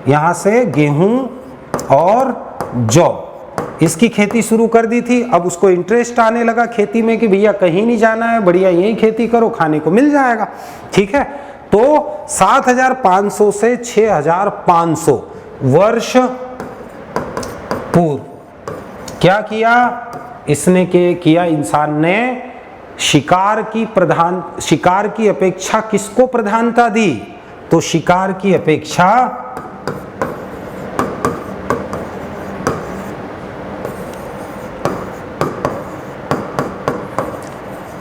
यहां से गेहूं और जौ, इसकी खेती शुरू कर दी थी। अब उसको इंटरेस्ट आने लगा खेती में कि भैया कहीं नहीं जाना है, बढ़िया यही खेती करो, खाने को मिल जाएगा। ठीक है? तो 7,500 से 6,500 वर्ष पूर्व क्या किया इसने? किया इंसान ने शिकार की अपेक्षा किसको प्रधानता दी? तो शिकार की अपेक्षा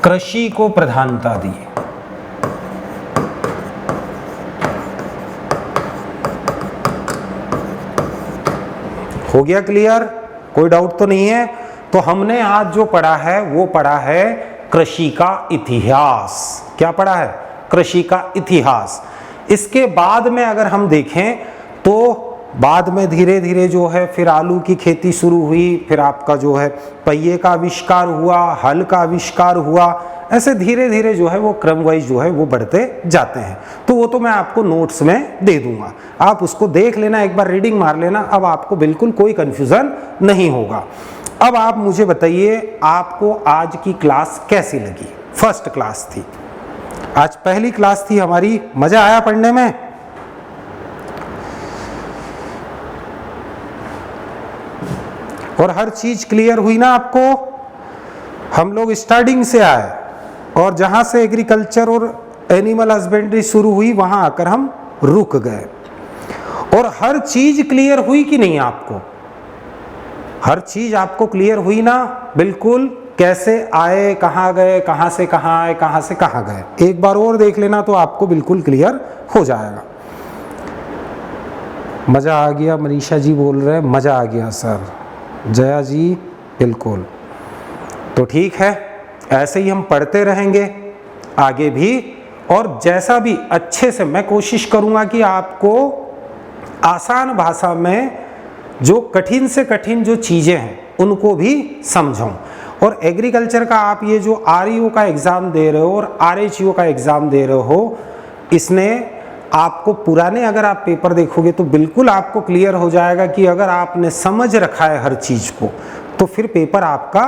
कृषि को प्रधानता दी। हो गया क्लियर? कोई डाउट तो नहीं है? तो हमने आज जो पढ़ा है वो पढ़ा है कृषि का इतिहास। क्या पढ़ा है? कृषि का इतिहास। इसके बाद में अगर हम देखें तो बाद में धीरे धीरे जो है फिर आलू की खेती शुरू हुई, फिर आपका जो है पहिए का आविष्कार हुआ, हल का आविष्कार हुआ, ऐसे धीरे धीरे जो है वो क्रम वाइज जो है वो बढ़ते जाते हैं। तो वो तो मैं आपको नोट्स में दे दूंगा, आप उसको देख लेना, एक बार रीडिंग मार लेना, अब आपको बिल्कुल कोई कंफ्यूजन नहीं होगा। अब आप मुझे बताइए आपको आज की क्लास कैसी लगी? फर्स्ट क्लास थी, आज पहली क्लास थी हमारी, मजा आया पढ़ने में? और हर चीज क्लियर हुई ना आपको? हम लोग स्टार्टिंग से आए और जहां से एग्रीकल्चर और एनिमल हस्बेंड्री शुरू हुई वहां आकर हम रुक गए। और हर चीज क्लियर हुई कि नहीं आपको? हर चीज आपको क्लियर हुई ना? बिल्कुल, कैसे आए, कहां गए, कहां से कहां आए, कहां से कहां गए, एक बार और देख लेना तो आपको बिल्कुल क्लियर हो जाएगा। मजा आ गया? मनीषा जी बोल रहे हैं मजा आ गया सर। जया जी बिल्कुल। तो ठीक है, ऐसे ही हम पढ़ते रहेंगे आगे भी, और जैसा भी अच्छे से मैं कोशिश करूंगा कि आपको आसान भाषा में जो कठिन से कठिन जो चीज़ें हैं उनको भी समझाऊं। और एग्रीकल्चर का आप ये जो REO का एग्ज़ाम दे रहे हो और RHEO का एग्ज़ाम दे रहे हो, इसने आपको पुराने अगर आप पेपर देखोगे तो बिल्कुल आपको क्लियर हो जाएगा कि अगर आपने समझ रखा है हर चीज़ को तो फिर पेपर आपका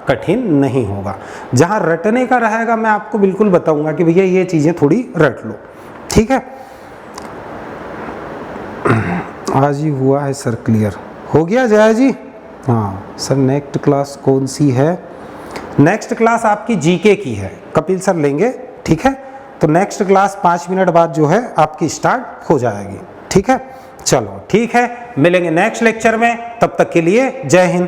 कठिन नहीं होगा। जहाँ रटने का रहेगा मैं आपको बिल्कुल बताऊंगा कि भैया ये चीज़ें थोड़ी रट लो, ठीक है? आज ही हुआ है सर क्लियर, हो गया जया जी? हाँ सर, नेक्स्ट क्लास कौन सी है? नेक्स्ट क्लास आपकी GK की है, कपिल सर लेंगे, ठीक है? तो नेक्स्ट क्लास 5 मिनट बाद जो है आपकी स्टार्ट हो जाएगी, ठीक है? चलो ठीक है, मिलेंगे नेक्स्ट लेक्चर में, तब तक के लिए जय हिंद।